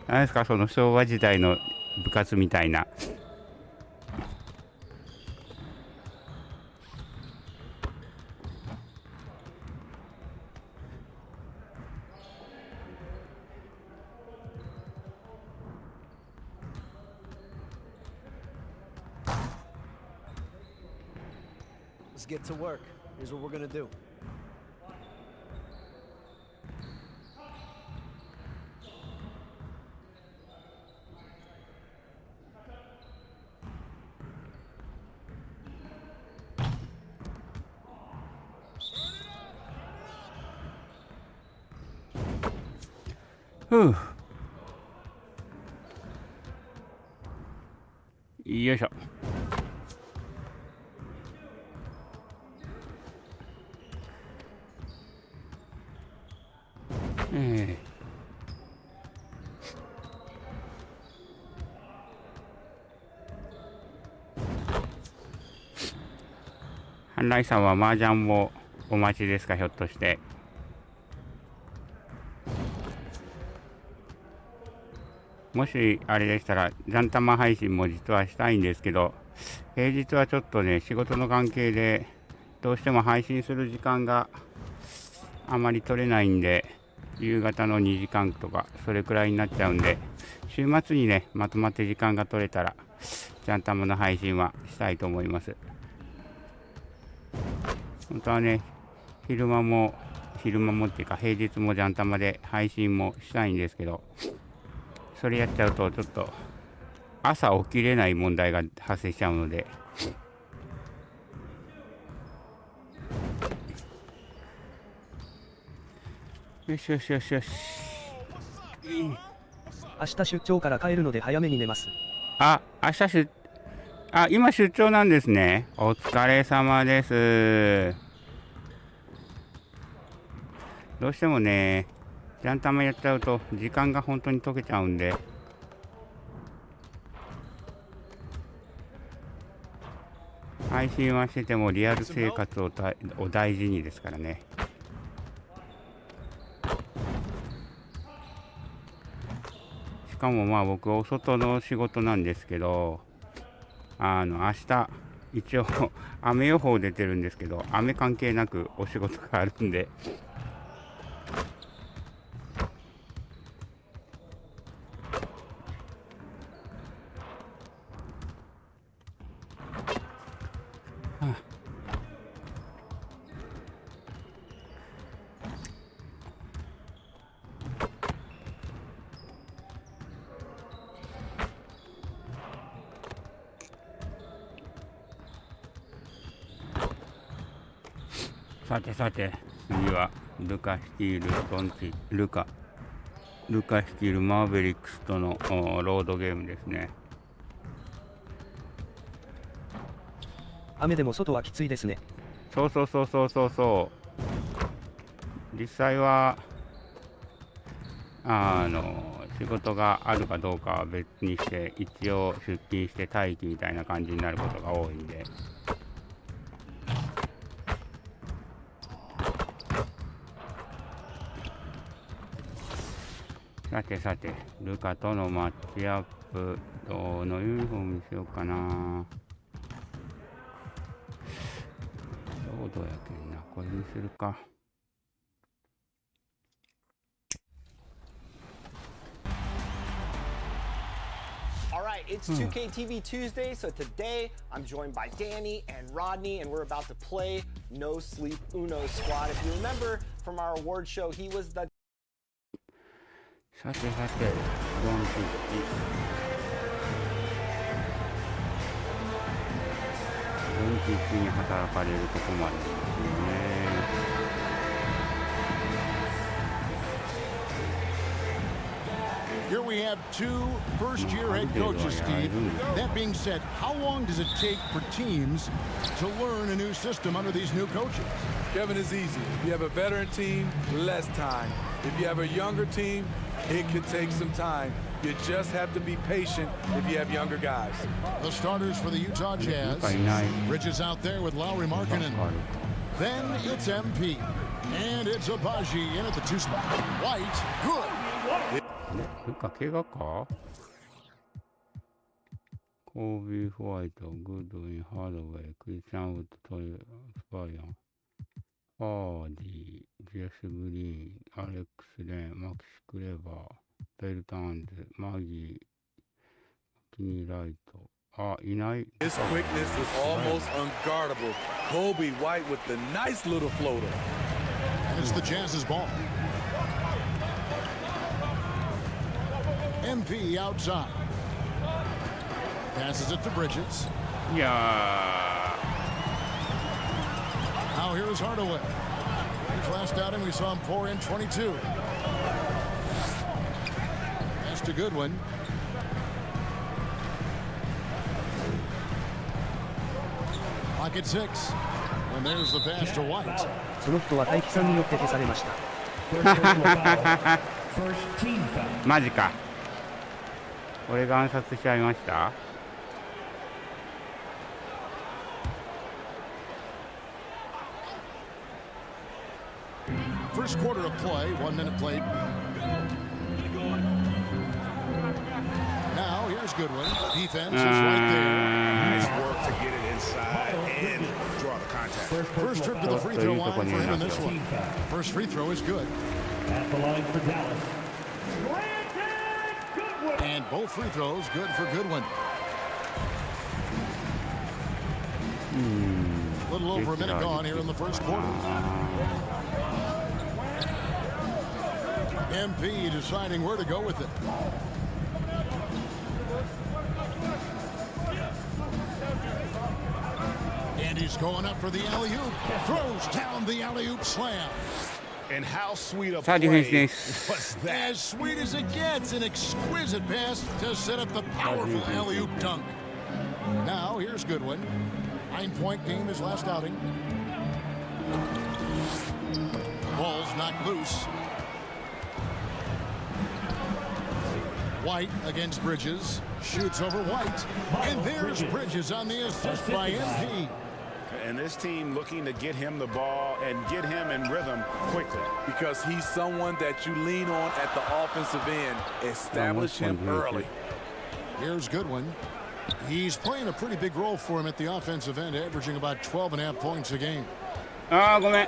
何ですか、その昭和時代の部活みたいな。Let's get to work. Here's what we're gonna do. Whew. よいしょ。ハンライさんは麻雀をお待ちですか、ひょっとして。もしあれでしたら、ジャンタマ配信も実はしたいんですけど、平日はちょっとね、仕事の関係で、どうしても配信する時間があまり取れないんで、夕方の2時間とか、それくらいになっちゃうんで、週末にね、まとまって時間が取れたら、ジャンタマの配信はしたいと思います。本当はね、昼間もっていうか、平日もジャンタマで配信もしたいんですけど、それやっちゃうとちょっと朝起きれない問題が発生しちゃうので、よしよしよしよし。明日出張から帰るので早めに寝ます。明日今出張なんですね。お疲れ様です。どうしてもね、ジャンタマやっちゃうと時間が本当に溶けちゃうんで。配信はしててもリアル生活を大事にですからね。しかもまあ僕お外の仕事なんですけど、明日一応雨予報出てるんですけど、雨関係なくお仕事があるんで。さて次はルカ率いるルカ率いるマーベリックスとのロードゲームですね。雨でも外はきついですね。そう。実際は仕事があるかどうかは別にして一応出勤して待機みたいな感じになることが多いんで。さてルカとのマッチアップ、どのユニフォームにしようかな。ロードやけんな、これにするか。Alright, it's 2K23 Tuesday, so today I'm joined by Danny and Rodney, and we're about to play No Sleep Uno Squad. If you remember from our award show, he was the さてドンピッチに働かれるとこまでですよね。Here we have two first-year head coaches, Steve. That being said, how long does it take for teams to learn a new system under these new coaches? Kevin, is easy. If you have a veteran team, less time. If you have a younger team, it could take some time. You just have to be patient if you have younger guys. The starters for the Utah Jazz. Bridges out there with Lowry Markkanen. Then it's MP. And it's Abaji in at the two spot. White, good. なんか怪我か？コービー・ホワイト、グッドウィン・ハードウェイ、クリスチャン・ウッド、トイ・スパイアン、ハーディ、ジェス・グリーン、アレックス・レーン、マキシ・クレバー、ベルターンズ、マギー、キニー・ライト。いない。His quickness was almost unguardable. Kobe White with the nice little floater. And it's the Jazz's ball. MP outside. Passes it to Bridges. Yeah. Now here's Hardaway. His last outing we saw him pour in 22. That's a good one. Pocket six. And there's the pass to White. その人は大輝さんによって消されました。マジか。俺が暗殺しちゃいました。First quarter of play, 1 minute played. Now here's Goodwin. Defense is right there. Nice work to get it inside and draw the contact. First trip to the free throw line for him in this one. First free throw is good. At the line for Dallas. And both free throws good for Goodwin. A little over a minute gone here in the first quarter. MP deciding where to go with it. And he's going up for the alley-oop. Throws down the alley-oop slam. And how sweet a さあディフェンス play です was that? As sweet as it gets, an exquisite pass to set up the powerful alley-oop dunk. Now, here's Goodwin. 9-point game his last outing. Ball's knocked loose. White against Bridges. Shoots over White. And there's Bridges on the assist by MP. And this team looking to get him the ball and get him in rhythm quickly. Because he's someone that you lean on at the offensive end. Establish him early. Here's Goodwin. He's playing a pretty big role for him at the offensive end, averaging about 12.5 points a game. あーごめん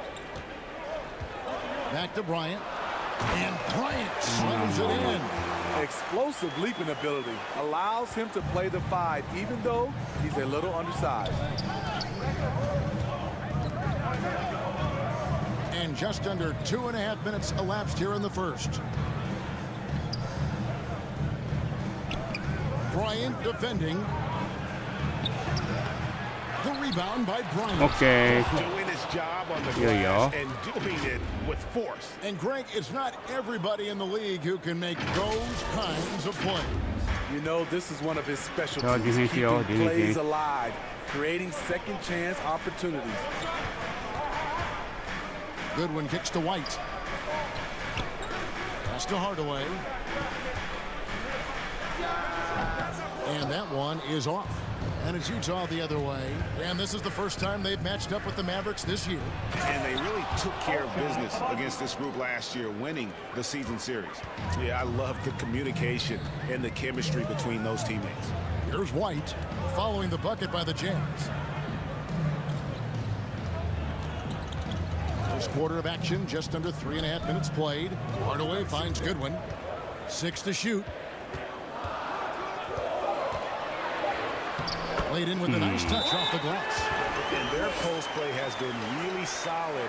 Back to Bryant. And Bryant slams it in. Explosive leaping ability allows him to play the 5, even though he's a little undersized. And just under 2.5 minutes elapsed here in the first. Bryant defending. The rebound by Bryant. OK Doing his job on the いよいよ glass and doing it with force. And Greg, it's not everybody in the league who can make those kinds of plays. You know, this is one of his specialties, So, defense, keeping defense. plays alive, creating second chance opportunities. Goodwin kicks to White. Pass to Hardaway. And that one is off. And it's Utah the other way. And this is the first time they've matched up with the Mavericks this year. And they really took care of business against this group last year, winning the season series. Yeah, I love the communication and the chemistry between those teammates. Here's White following the bucket by the Jazz. First quarter of action, just under 3.5 minutes played. Hardaway finds Goodwin. 6 to shoot. Laid in with a nice touch off the glass. And their post play has been really solid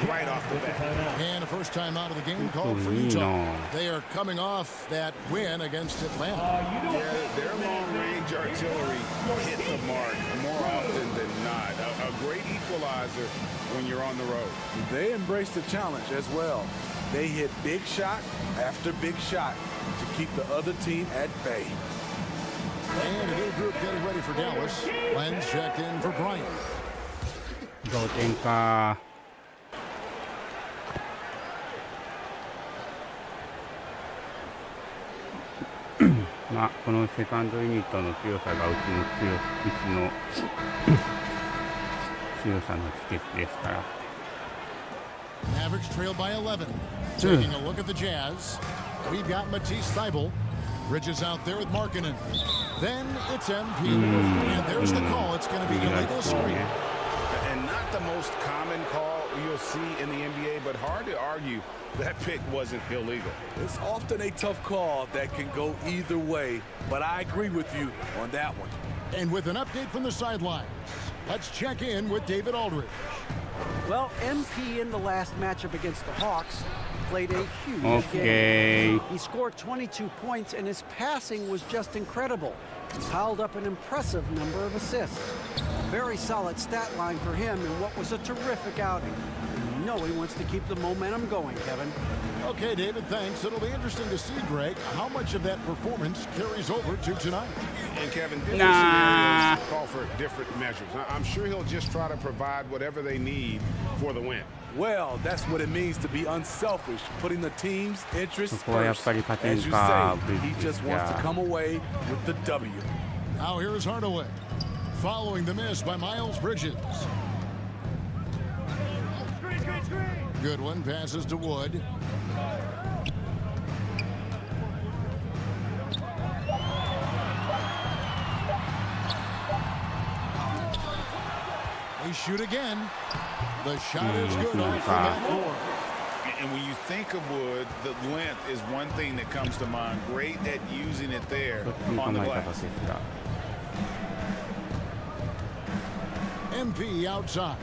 right off the bat. And a first time out of the game called for Utah. They are coming off that win against Atlanta. Yeah, their long-range artillery hit the mark more often than not. A great equalizer when you're on the road. They embrace the challenge as well. They hit big shot after big shot to keep the other team at bay. And a new group getting ready for Dallas. Lenz checked in for Bryant. 同点かまあこのセカンドユニットの強さがうちの強さの秘訣ですから。 Mavericks trailed by 11. Taking a look at the Jazz. We've got Matisse Thybulle. Bridges out there with Markkanen. Then it's MP. And there's the call. It's going to be illegal screen. And not the most common call you'll see in the NBA, but hard to argue that pick wasn't illegal. It's often a tough call that can go either way, but I agree with you on that one. And with an update from the sidelines, let's check in with David Aldridge. Well, MP in the last matchup against the Hawks played a huge game. He scored 22 points, and his passing was just incredible. He piled up an impressive number of assists. Very solid stat line for him in what was a terrific outing. And you know he wants to keep the momentum going, Kevin. Okay, David, thanks. It'll be interesting to see, Greg, how much of that performance carries over to tonight. And Kevin, different scenarios call for different measures. I'm sure he'll just try to provide whatever they need for the win. Well, that's what it means to be unselfish, putting the team's interests first. そこはやっぱり勝てん As you か say, he just wants to come away with the W. Now here's Hardaway, following the miss by Miles Bridges. Goodwin passes to Wood. They shoot again. The shot is good off the backboard. And when you think of Wood, the length is one thing that comes to mind. Great at using it there on the glass. MP outside.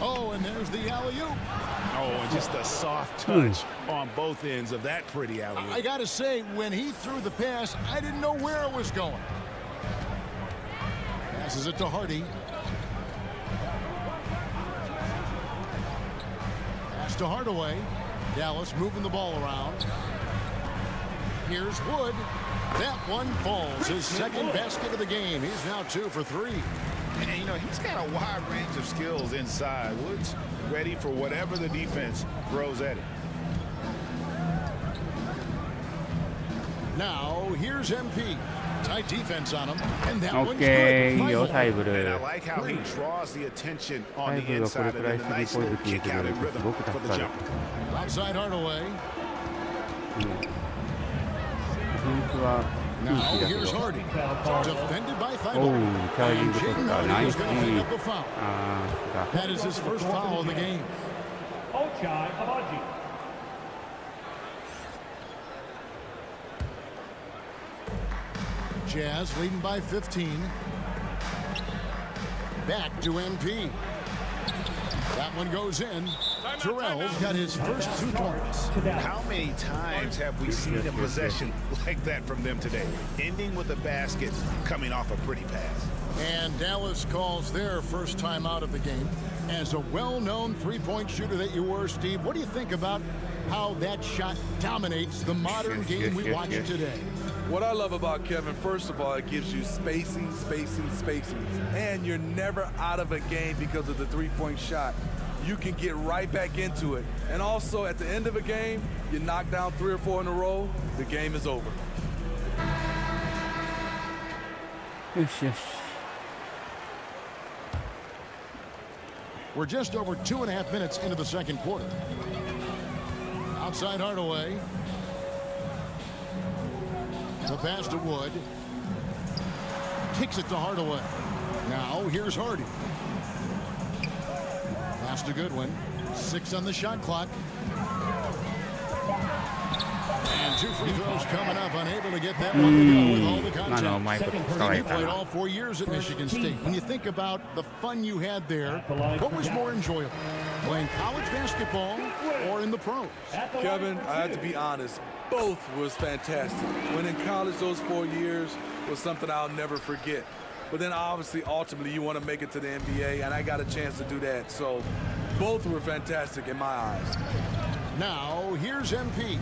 Oh, and there's the alley-oop. Oh, and just a soft touch on both ends of that pretty alley-oop. I got to say, when he threw the pass, I didn't know where it was going. Passes it to Hardy. Pass to Hardaway. Dallas moving the ball around. Here's Wood. That one falls. His second basket of the game. He's now 2 for 3. And, you know, he's got a wide range of skills inside. Woods ready for whatever the defense throws at him. Now, here's MP. Tight defense on him. And that one's Okay, good. yo, Cyber. And I like how he draws the attention on the inside and then a nice little kick out in rhythm for the jumper. Outside Hardaway. Now, here's Hardy. Defended by Thibault. And Jaden Hardy is going to pick up the foul. That is his first foul of the game. Ochai Abaji. Jazz leading by 15. Back to MP. That one goes in. Terrell's got his first 2 points. How many times have we seen a possession like that from them today? Ending with a basket, coming off a pretty pass. And Dallas calls their first time out of the game. As a well-known three-point shooter that you were, Steve, what do you think about how that shot dominates the modern game we watch today? What I love about Kevin, first of all, it gives you spacing. And you're never out of a game because of the three-point shot. You can get right back into it. And also, at the end of a game, you knock down 3 or 4 in a row, the game is over. Yes. We're just over 2.5 minutes into the second quarter. Outside Hardaway. The pass to Wood. Kicks it to Hardaway. Now here's Hardy. Pass to Goodwin. 6 on the shot clock. And 2 free throws coming up. Unable to get that one to go with all the contact. You played all 4 years at Michigan State. When you think about the fun you had there, what was more enjoyable? Playing college basketball or in the pros? Kevin, I have to be honest. Both was fantastic. When in college, those 4 years was something I'll never forget. But then obviously, ultimately, you want to make it to the NBA, and I got a chance to do that. So both were fantastic in my eyes. Now, here's MP.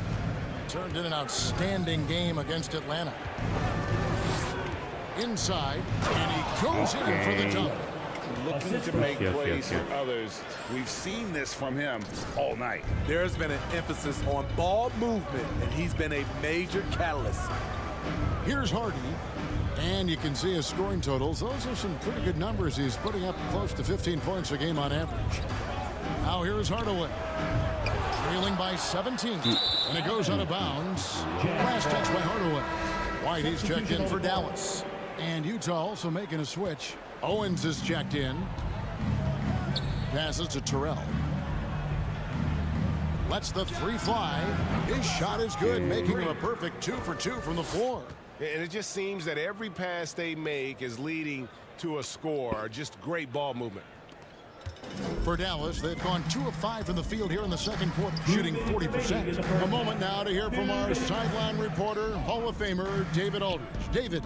Turned in an outstanding game against Atlanta. Inside, and he goes in for the dunk. Looking to make plays for others. We've seen this from him all night. There's been an emphasis on ball movement, and he's been a major catalyst. Here's Hardy, and you can see his scoring totals. Those are some pretty good numbers. He's putting up close to 15 points a game on average. Now here's Hardaway. Trailing by 17, and it goes out of bounds. Last touch by Hardaway. White, he's checked in for Dallas. And Utah also making a switch. Owens is checked in. Passes to Terrell. Lets the 3 fly. His shot is good, making him a perfect 2 for 2 from the floor. And it just seems that every pass they make is leading to a score. Just great ball movement. For Dallas, they've gone 2 of 5 from the field here in the second quarter, shooting 40%. A moment now to hear from our sideline reporter, Hall of Famer David Aldridge. David.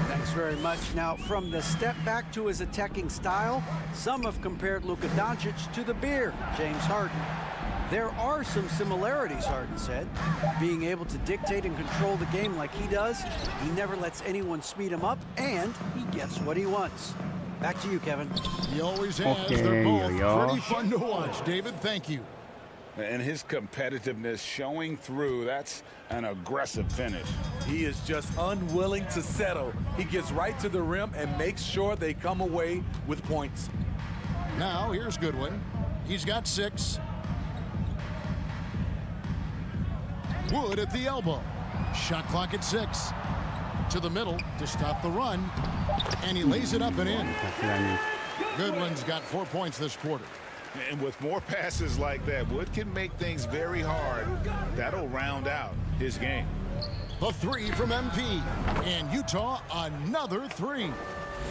Thanks very much. Now, from the step back to his attacking style, some have compared Luka Doncic to the Bear, James Harden. There are some similarities, Harden said. Being able to dictate and control the game like he does, he never lets anyone speed him up, and he gets what he wants. Back to you, Kevin. He always has. They're both pretty fun to watch. David, thank you. And his competitiveness showing through. That's an aggressive finish. He is just unwilling to settle. He gets right to the rim and makes sure they come away with points. Now, here's Goodwin. He's got 6. Wood at the elbow. Shot clock at 6. To the middle to stop the run. And he lays it up and in. Goodwin's got 4 points this quarter. And with more passes like that, Wood can make things very hard. That'll round out his game. The 3 from MP. And Utah, another 3.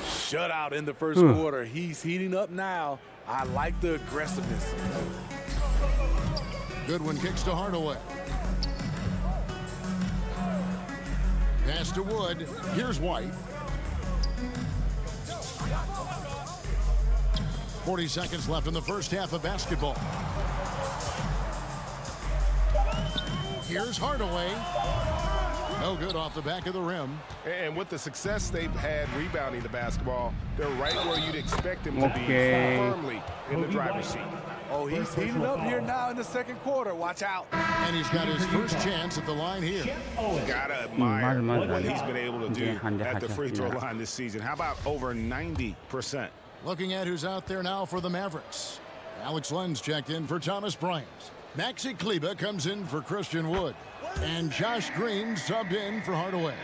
Shutout in the first quarter. He's heating up now. I like the aggressiveness. Goodwin kicks to Hardaway. Pass to Wood. Here's White. 40 seconds left in the first half of basketball. Here's Hardaway. No good off the back of the rim. And with the success they've had rebounding the basketball, they're right where you'd expect them to be, firmly in the driver's seat. Oh, he's heating up here now in the second quarter. Watch out. And he's got his first chance at the line here. Gotta admire what he's been able to do at the free throw line this season. How about over 90%? Looking at who's out there now for the Mavericks. Alex Lenz checked in for Thomas Bryant. Maxi Kleber comes in for Christian Wood. And Josh Green subbed in for Hardaway.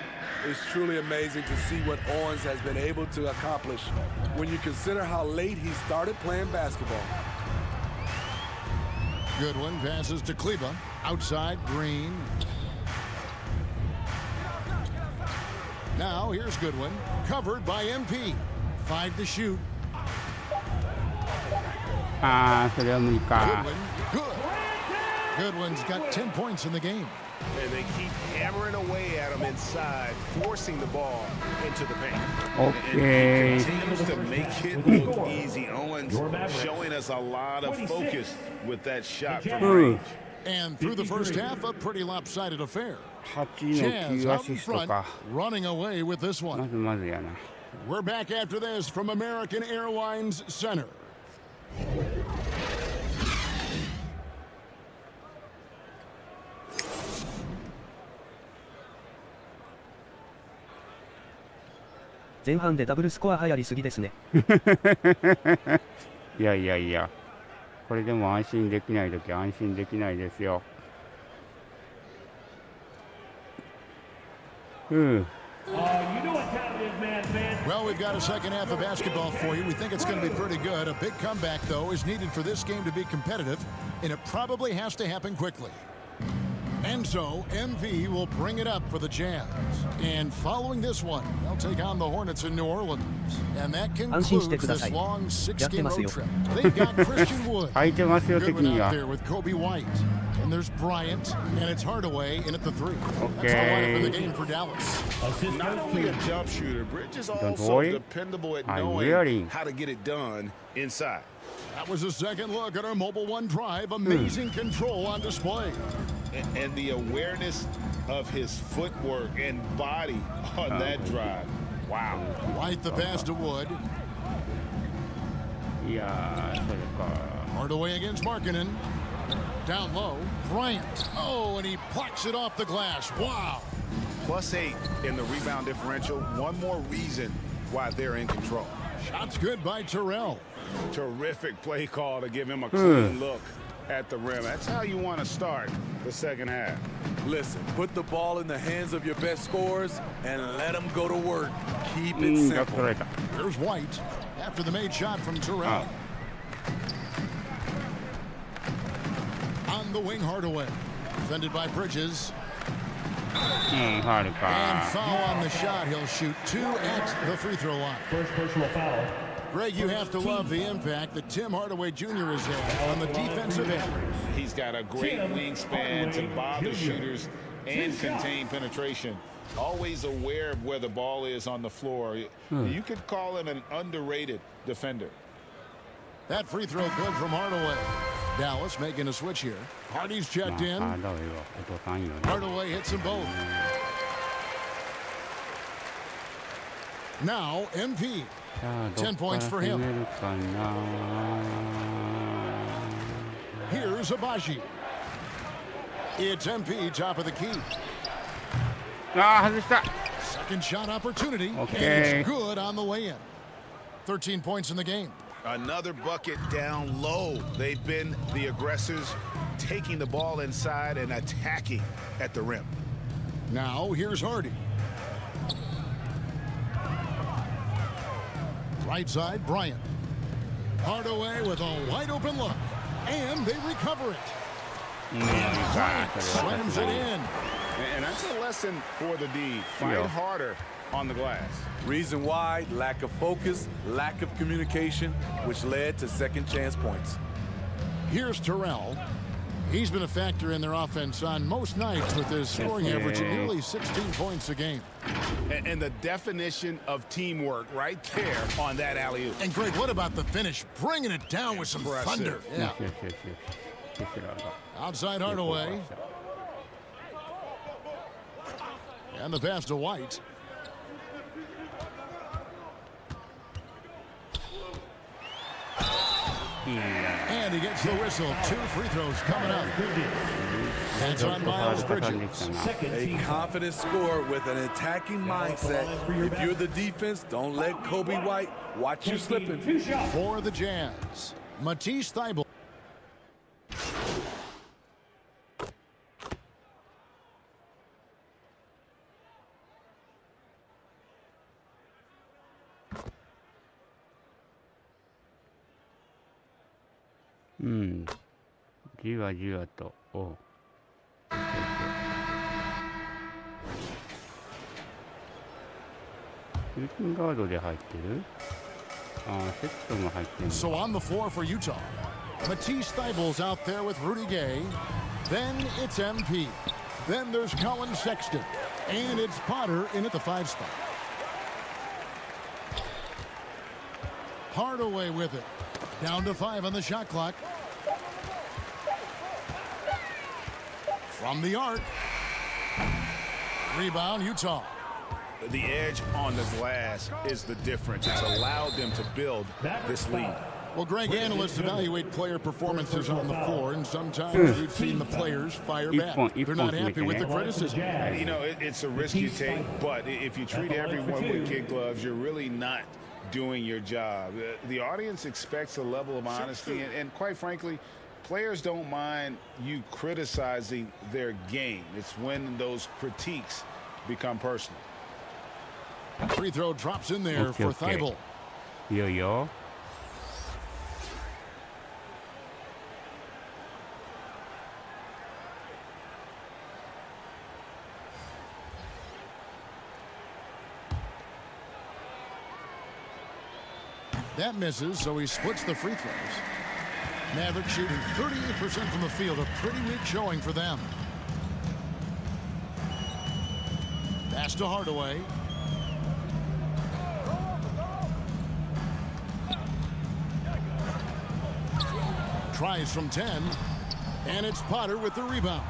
It's truly amazing to see what Owens has been able to accomplish when you consider how late he started playing basketball. Goodwin passes to Kleber. Outside, Green. Now here's Goodwin. Covered by MP. 5 to shoot. Goodwin, good. Goodwin's got 10 points in the game. And they keep hammering away at him inside, forcing the ball into the paint. Okay. And he continues to make it look easy. Owens showing us a lot of focus with that shot from range. And through the first half, a pretty lopsided affair. Jazz out in front, running away with this one. We're back after this from American Airlines Center.前半でダブルスコア流行りすぎですね。いやいやいや、これでも安心できないときは安心できないですよ。Well, we've got a second half of basketball for you. We think it's going to be pretty good. A big comeback, though, is needed for this game to be competitive, and it probably has to happen quickly. And so, MV will bring it up for the Jazz. And following this one, they'll take on the Hornets in New Orleans. And that concludes this long 6-game road trip. They've got Christian Wood. Goodwin out there with Kobe White. And there's Bryant, and it's Hardaway in at the 3. That's the lineup in the game for Dallas. Not only a jump shooter, Bridge is also dependable at knowing how to get it done inside. That was a second look at our Mobile One drive. Amazing control on display. And the awareness of his footwork and body on that drive. Wow. White the pass to Wood. Hardaway against Markkanen. Down low. Bryant. Oh, and he plucks it off the glass. Wow. +8 in the rebound differential. One more reason why they're in control. Shots good by Terrell. Terrific play call to give him a clean look at the rim. That's how you want to start the second half. Listen, put the ball in the hands of your best scorers and let them go to work. Keep it simple. There's White after the made shot from Terrell. On the wing, Hardaway. Defended by Bridges. And foul on the shot. He'll shoot 2 at the free throw line. First personal foul. Greg, you have to love the impact that Tim Hardaway Jr. has had on the defensive end. He's got a great wingspan to bother shooters and contain penetration. Always aware of where the ball is on the floor. You could call him an underrated defender. That free throw good from Hardaway. Dallas making a switch here. Hardy's checked in. Hardaway hits them both. Now, MP. 10 points for him. Here's Abaji. It's MP, top of the key. Second shot opportunity. And it's good on the way in. 13 points in the game. Another bucket down low. They've been the aggressors, taking the ball inside and attacking at the rim. Now, here's Hardy. Right side, Bryant. Hardaway with a wide open look. And they recover it. Bryant slams it in. And that's a lesson for the D. Fight harder on the glass. Reason why: lack of focus, lack of communication, which led to second chance points. Here's Terrell. He's been a factor in their offense on most nights with his scoring average of nearly 16 points a game. And the definition of teamwork right there on that alley-oop. And Greg, what about the finish? Bringing it down with some thunder. Yeah. Outside Hardaway. And the pass to White. And he gets the whistle. 2 free throws coming up. That's on Miles Bridges. A confident scorer with an attacking mindset. If you're the defense, don't let Kobe White watch you slipping. For the Jazz, Matisse Thybulle. Hmm. じわじわと。おシューティングガードで入ってる？ああ、セットも入ってる。So on the floor for Utah, Matisse Thybulle's out there with Rudy Gay. Then it's MP. Then there's Colin Sexton. And it's Potter in at the 5 spot. Hardaway with it. Down to 5 on the shot clock. From the arc. Rebound, Utah. The edge on the glass is the difference. It's allowed them to build this lead. Well, Greg, analysts evaluate player performances on the floor, and sometimes we've seen the players fire back. They're not happy with the criticism. You know, it's a risk you take, but if you treat everyone with kid gloves, you're really not doing your job. The audience expects a level of honesty, and quite frankly, players don't mind you criticizing their game. It's when those critiques become personal. Free throw drops in there for Thybulle. Yo. That misses, so he splits the free throws. Maverick shooting 38% from the field, a pretty weak showing for them. Pass to Hardaway. Tries from 10, and it's Potter with the rebound.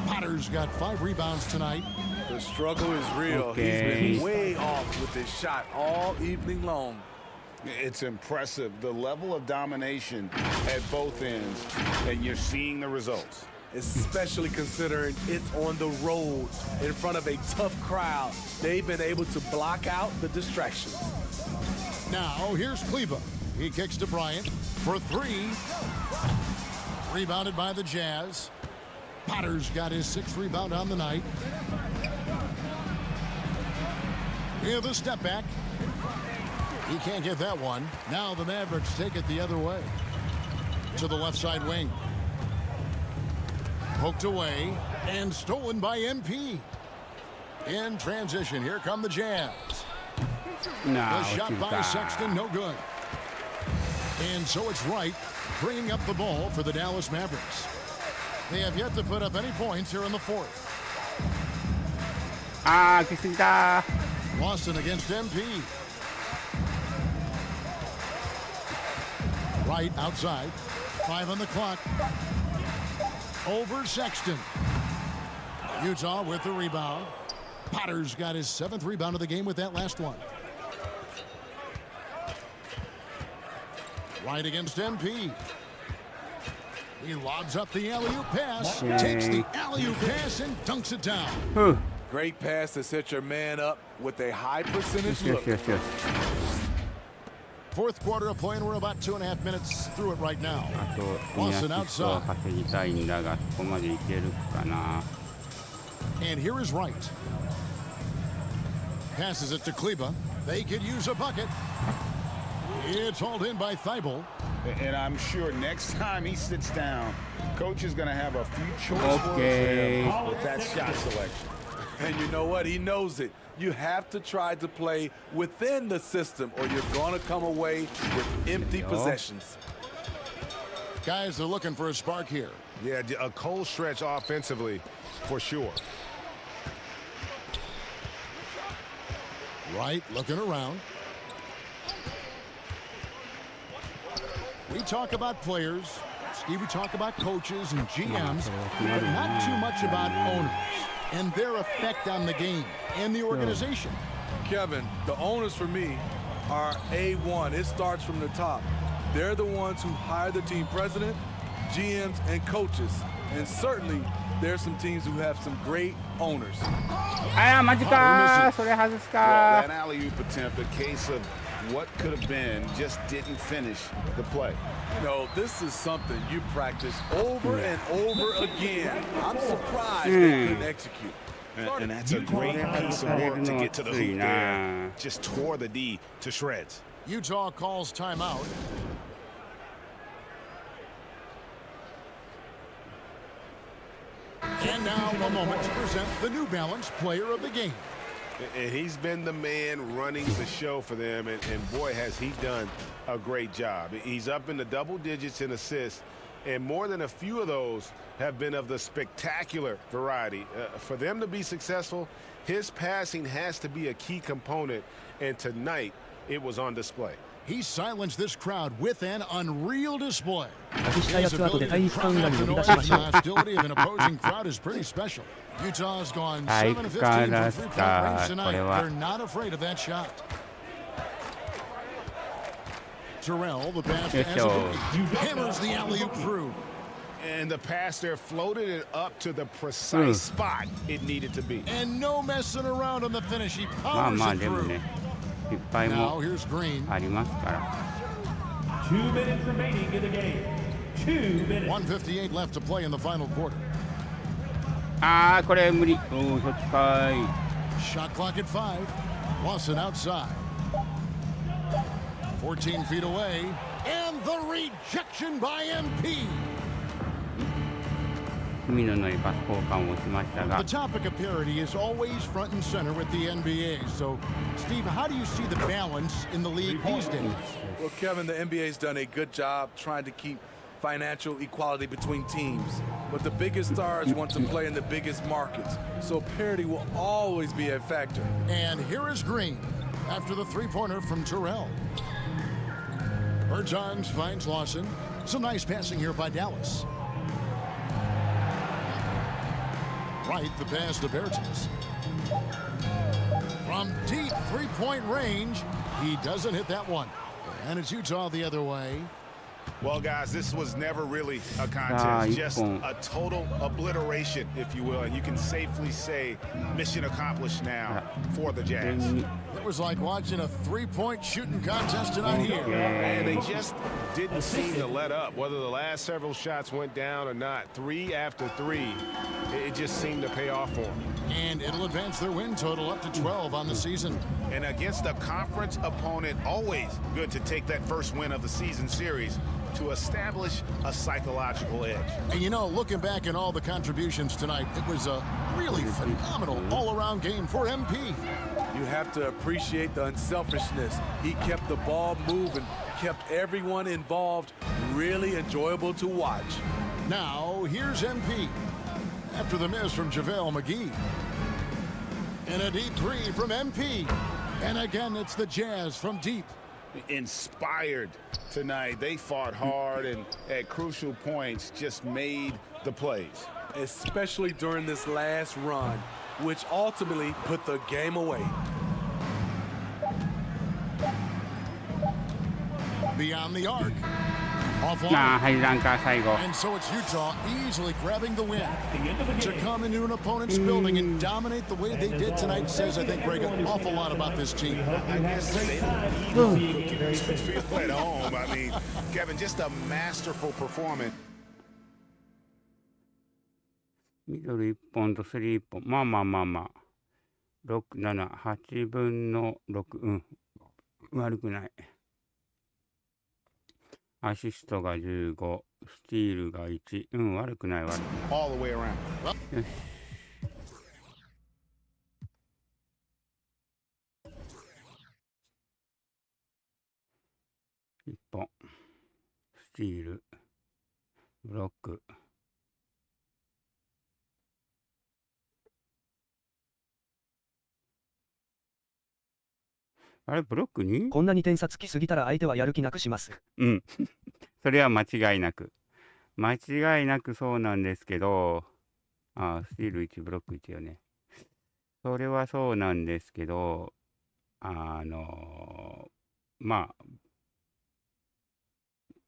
Potter's got 5 rebounds tonight. The struggle is real. He's been way off with his shot all evening long. It's impressive, the level of domination at both ends, and you're seeing the results. Especially considering it's on the road in front of a tough crowd. They've been able to block out the distractions. Now, here's Kleba. He kicks to Bryant for 3. Rebounded by the Jazz. Potter's got his 6th rebound on the night. Here's the step back. He can't get that one. Now the Mavericks take it the other way. To the left side wing. Poked away and stolen by MP. In transition, here come the Jazz. The shot by Sexton, no good. And so it's Wright bringing up the ball for the Dallas Mavericks. They have yet to put up any points here in the 4th. Lawson against MP. Wright outside. 5 on the clock. Over Sexton. Utah with the rebound. Potter's got his 7th rebound of the game with that last one. Right against MP. He lobs up the alley-oop pass. Takes the alley-oop pass and dunks it down. Great pass to set your man up with a high percentage look. 4th quarter of play, and we're about 2.5 minutes through it right now. Lawson outside. And here is Wright. Passes it to Kleba. They could use a bucket. It's hauled in by Thybulle. And I'm sure next time he sits down, coach is going to have a few choice words for him with that shot selection. And you know what? He knows it. You have to try to play within the system, or you're going to come away with empty possessions. Guys are looking for a spark here. Yeah, a cold stretch offensively, for sure. Wright looking around. We talk about players. Steve, we talk about coaches and GMs, but not too much about owners. and their effect on the game and the organization. Kevin, the owners for me are A1. It starts from the top. They're the ones who hire the team president, GMs, and coaches. And certainly, there's some teams who have some great owners. マジかそれ外すか Well, that alley-oop attempt, a case of what could have been, just didn't finish the play. No, this is something you practice over and over again. I'm surprised they couldn't execute. And that's a great piece of work to get to the hoop there. Just tore the D to shreds. Utah calls timeout. And now a moment to present the New Balance Player of the Game. And he's been the man running the show for them, and boy, has he done a great job. He's up in the double digits in assists, and more than a few of those have been of the spectacular variety. For them to be successful, his passing has to be a key component, and tonight it was on display. He silenced this crowd with an unreal display. 隠したやつ後で体育館裏に呼び出し The ましょう。 hostility of an opposing crowd is pretty special. Utah's gone 7 of 15 from three-point range tonight. They're not afraid of that shot. Terrell, the pass to Ezra, hammers the alley-oop through. And the pass there floated it up to the precise spot it needed to be. And no messing around on the finish. He まあ powers まあ it でも through. ねいっぱい Now も here's Green. ありますから 2 minutes remaining in the game. 2 minutes. 1:58 left to play in the final quarter. あーこれ無理そっちかい Shot clock at 5. Lawson outside. 14 feet away. And the rejection by MP. 海のないパス交換をしましたが The topic of parity is always front and center with the NBA. So, Steve, how do you see the balance in the league these days? Well, Kevin, the NBA's done a good job trying to keep financial equality between teams. But the biggest stars want to play in the biggest markets. So parity will always be a factor. And here is Green after the three-pointer from Terrell. Bertans finds Lawson. Some nice passing here by Dallas. Right, the pass to Bertans. From deep three-point range, he doesn't hit that one. And it's Utah the other way. Well, guys, this was never really a contest, just a total obliteration, if you will. And you can safely say mission accomplished now for the Jazz. It was like watching a three-point shooting contest tonight here. And they just didn't seem to let up. Whether the last several shots went down or not, 3 after 3, it just seemed to pay off for them. And it'll advance their win total up to 12 on the season. And against a conference opponent, always good to take that first win of the season series to establish a psychological edge. And you know, looking back at all the contributions tonight, it was a really phenomenal all-around game for MP. You have to appreciate the unselfishness. He kept the ball moving, kept everyone involved, really enjoyable to watch. Now, here's MP. After the miss from JaVale McGee. And a deep three from MP. And again, it's the Jazz from deep. Inspired tonight. They fought hard and at crucial points just made the plays. Especially during this last run, which ultimately put the game away. Beyond the arc. なあ入らんか最後 And so it's Utah easily grabbing the win. To come into an opponent's building and dominate the way they did tonight says, I think, Greg, an awful lot about this team. I guess they don't feel at home. I mean, Kevin, just a masterful performance. ミドル1本とスリー1本まあまあまあまあ6、7、8分の6悪くないアシストが15スティールが1悪くない悪くない All the way around. よし1本スティールブロックあれブロックにこんなに点差つきすぎたら相手はやる気なくします。それは間違いなくそうなんですけどあ、スティール1、ブロック1よね。それはそうなんですけど、まあ、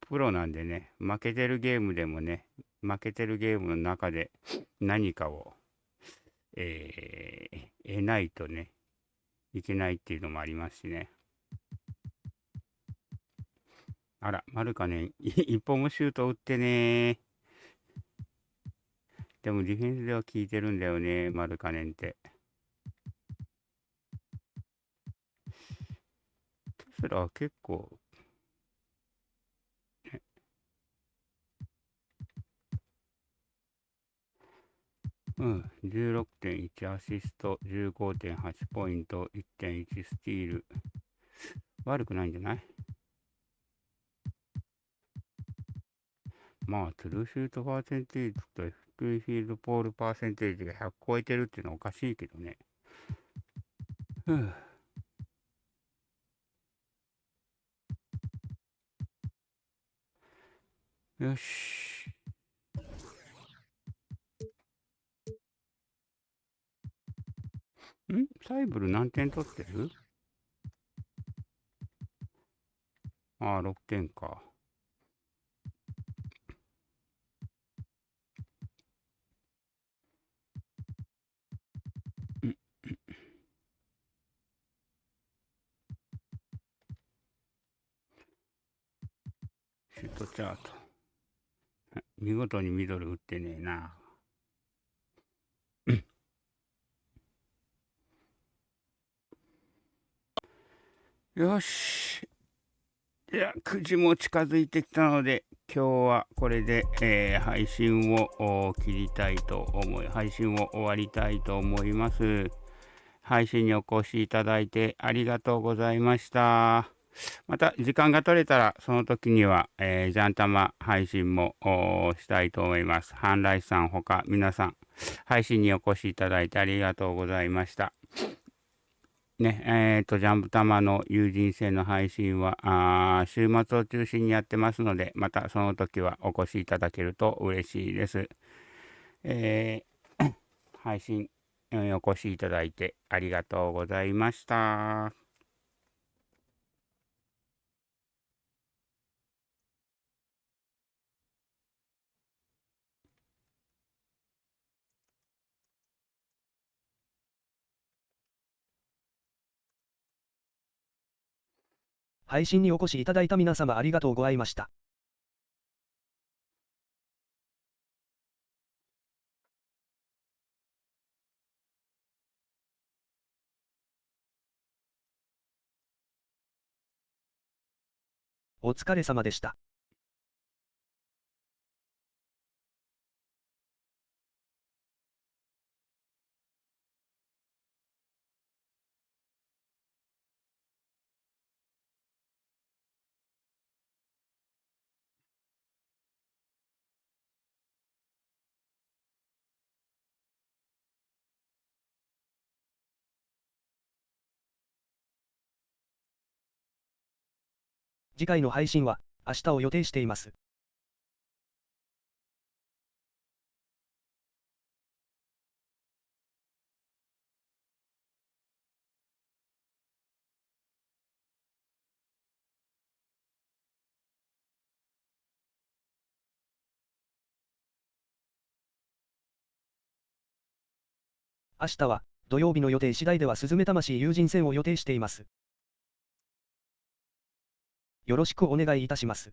プロなんでね、負けてるゲームでもね、負けてるゲームの中で何かを、得ないとね、いけないっていうのもありますしね。あら、マルカネン、一本もシュート打ってね。でもディフェンスでは効いてるんだよね、マルカネンって。テスラは結構、16.1 アシスト、15.8 ポイント、1.1 スティール。悪くないんじゃない？まあ、トゥルーシュートパーセンテージと低いフィールドポールパーセンテージが100超えてるっていうのはおかしいけどね。よし。サイブル何点取ってる？ああ、6点か。シュートチャート。見事にミドル打ってねえな。よし。いや、9時も近づいてきたので、今日はこれで、配信を配信を終わりたいと思います。配信にお越しいただいてありがとうございました。また時間が取れたらその時には、ジャンタマ配信もしたいと思います。ハンライスさんほか皆さん配信にお越しいただいてありがとうございました。ね、ジャンプタマの友人戦の配信は週末を中心にやってますので、またその時はお越しいただけると嬉しいです。配信お越しいただいてありがとうございました。配信にお越しいただいた皆様ありがとうございました。お疲れ様でした。次回の配信は明日を予定しています。明日は土曜日の予定次第ではスズメ魂友人戦を予定しています。よろしくお願いいたします。